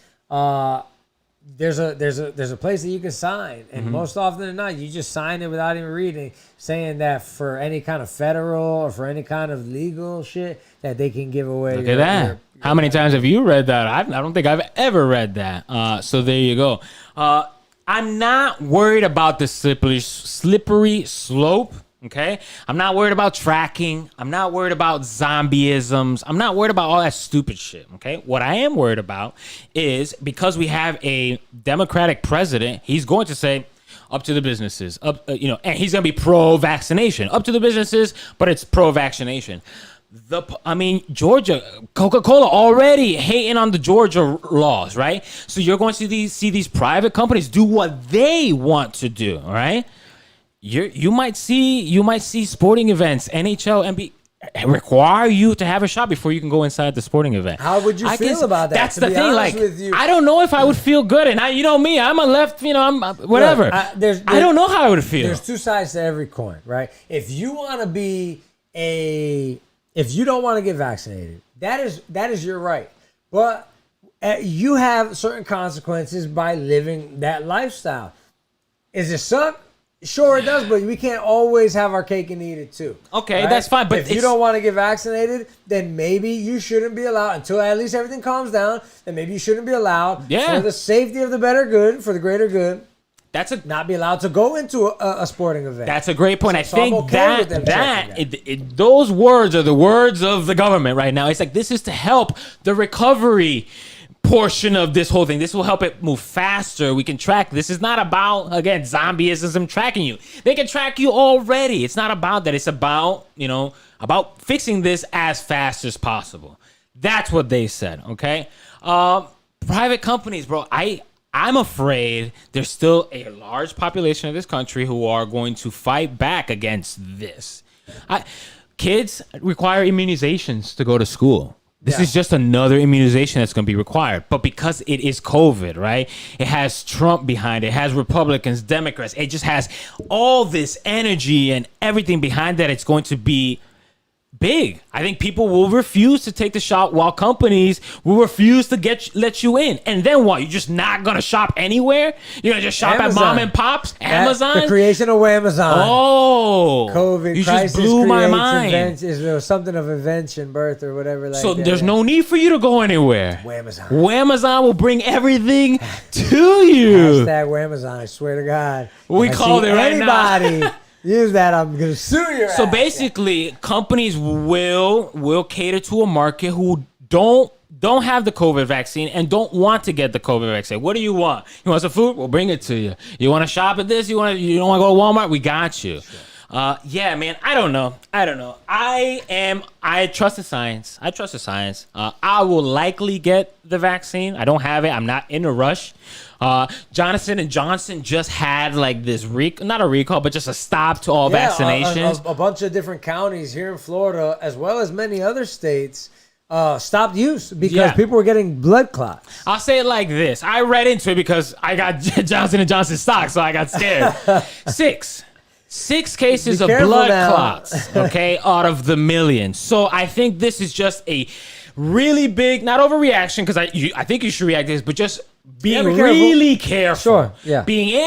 There's a place that you can sign, and most often than not, you just sign it without even reading, saying that for any kind of federal or for any kind of legal shit that they can give away. Look at that. How many times have you read that? I don't think I've ever read that. So there you go. I'm not worried about the slippery slope. Okay, I'm not worried about tracking. I'm not worried about zombieisms. I'm not worried about all that stupid shit. Okay, what I am worried about is because we have a Democratic president, he's going to say, up to the businesses, and he's going to be pro-vaccination. Up to the businesses, but it's pro-vaccination. Georgia, Coca-Cola already hating on the Georgia laws, right? So you're going to see these private companies do what they want to do, all right? You might see sporting events, NHL, NBA, require you to have a shot before you can go inside the sporting event. How would you feel about that? That's the thing. Like, I don't know if I would feel good, and me, I'm a left. I'm whatever. Look, I don't know how I would feel. There's two sides to every coin, right? If you want to if you don't want to get vaccinated, that is your right, but you have certain consequences by living that lifestyle. Is it suck? Sure, it does, but we can't always have our cake and eat it too. Okay, that's fine. But if you don't want to get vaccinated, then maybe you shouldn't be allowed until at least everything calms down. Then maybe you shouldn't be allowed for the safety of the better good, for the greater good. Not be allowed to go into a sporting event. That's a great point. So I think those words are the words of the government right now. It's like this is to help the recovery portion of this whole thing. This will help it move faster. We can track. This is not about, again, zombieism tracking you. They can track you already. It's not about that. It's about, about fixing this as fast as possible. That's what they said, okay? Private companies, bro, I'm afraid there's still a large population of this country who are going to fight back against this. Kids require immunizations to go to school. This is just another immunization that's going to be required. But because it is COVID, right? It has Trump behind it. It has Republicans, Democrats. It just has all this energy and everything behind that. It's going to be big. I think people will refuse to take the shot while companies will refuse to let you in. And then what? You're just not going to shop anywhere? You're going to just shop Amazon. At mom and pops? Amazon? The creation of Amazon. Oh. COVID. You crisis just blew my mind. There was something of invention, birth, or whatever like so that. There's no need for you to go anywhere. Whamazon. Amazon will bring everything to you. Hashtag Whamazon. I swear to God. We called it right now. Anybody use that, I'm gonna sue your ass. So basically, companies will cater to a market who don't have the COVID vaccine and don't want to get the COVID vaccine. What do you want? You want some food? We'll bring it to you. You want to shop at this? You don't want to go to Walmart? We got you. Yeah, man. I don't know. I trust the science. I will likely get the vaccine. I don't have it. I'm not in a rush. Johnson & Johnson just had like this not a recall, but just a stop to all vaccinations. A bunch of different counties here in Florida, as well as many other states, stopped use because people were getting blood clots. I'll say it like this. I read into it because I got Johnson & Johnson stock, so I got scared. Six cases of blood clots, okay, out of the million. So I think this is just a really big, not overreaction, because I think you should react to this, but just being really careful. Sure, yeah. Being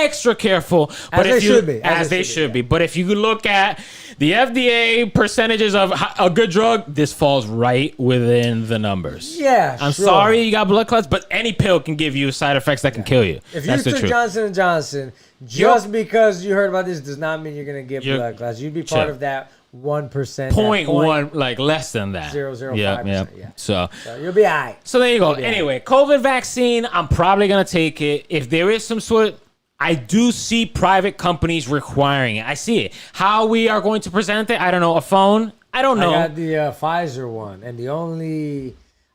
extra careful. As they should be. As they should be. But if you look at the FDA percentages of a good drug, this falls right within the numbers. Yeah, I'm sorry you got blood clots, but any pill can give you side effects that can kill you. If you took Johnson & Johnson, just because you heard about this does not mean you're going to get blood clots. You'd be part of that 1%. 0.1, like less than that. 0.05%. Yeah. So you'll be all right. So there you go. Anyway, COVID vaccine, I'm probably going to take it. If there is some sort of, I do see private companies requiring it. I see it. How we are going to present it, I don't know. A phone? I don't know. I got the Pfizer one, and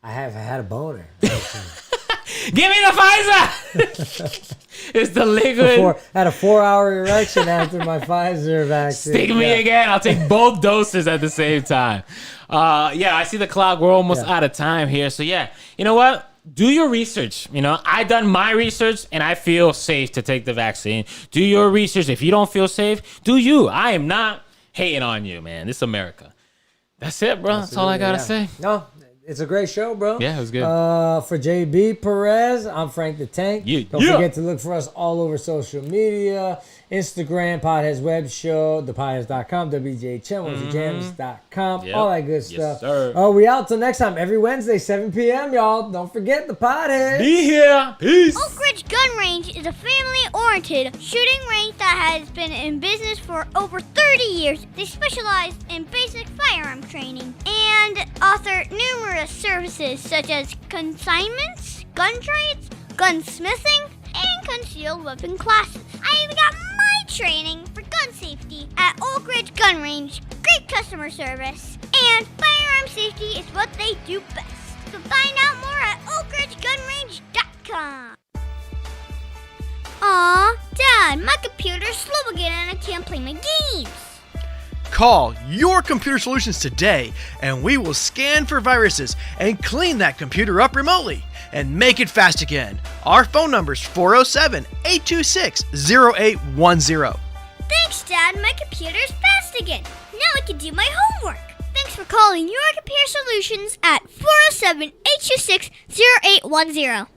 I have had a boner. Give me the Pfizer! It's the liquid. Had a 4-hour erection after my Pfizer vaccine. Stick me again. I'll take both doses at the same time. I see the clock. We're almost out of time here. So you know what? Do your research. I done my research and I feel safe to take the vaccine. Do your research. If you don't feel safe, do you. I am not hating on you, man. This is America. That's it, bro. That's all I got to say. No. It's a great show, bro. Yeah, it was good. For JB Perez, I'm Frank the Tank. Don't forget to look for us all over social media. Instagram, Podheads Web Show, thepodheads.com, WJHM, all that good stuff. Sir. We out till next time. Every Wednesday, 7 p.m., y'all. Don't forget the Podheads. Be here. Peace. Oak Ridge Gun Range is a family-oriented shooting range that has been in business for over 30 years. They specialize in basic firearm training and offer numerous services such as consignments, gun trades, gunsmithing, and concealed weapon classes. I even got my training for gun safety at Oak Ridge Gun Range. Great customer service, and firearm safety is what they do best. So find out more at oakridgegunrange.com. Aw, Dad, my computer's slow again and I can't play my games. Call Your Computer Solutions today, and we will scan for viruses and clean that computer up remotely and make it fast again. Our phone number is 407-826-0810. Thanks, Dad. My computer's fast again. Now I can do my homework. Thanks for calling Your Computer Solutions at 407-826-0810.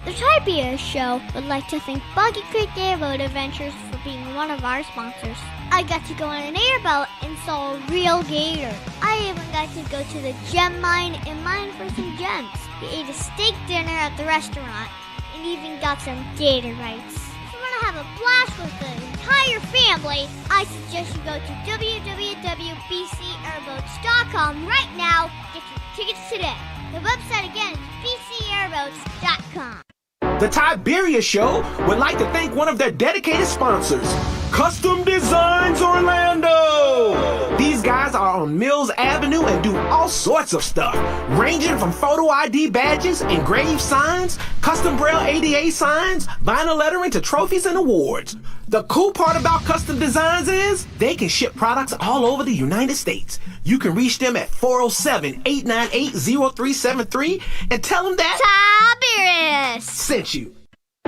The Tiberius Show would like to thank Buggy Creek Airboat Adventures for being one of our sponsors. I got to go on an airboat and saw a real gator. I even got to go to the gem mine and mine for some gems. We ate a steak dinner at the restaurant and even got some gator bites. If you want to have a blast with the entire family, I suggest you go to www.bcairboats.com right now. Get your tickets today. The website again is bcairboats.com. The Tiberius Show would like to thank one of their dedicated sponsors, Custom Designs Orlando. These guys are on Mills Avenue and do all sorts of stuff, ranging from photo ID badges, engraved signs, custom braille ADA signs, vinyl lettering to trophies and awards. The cool part about Custom Designs is they can ship products all over the United States. You can reach them at 407-898-0373 and tell them that Tiberius sent you.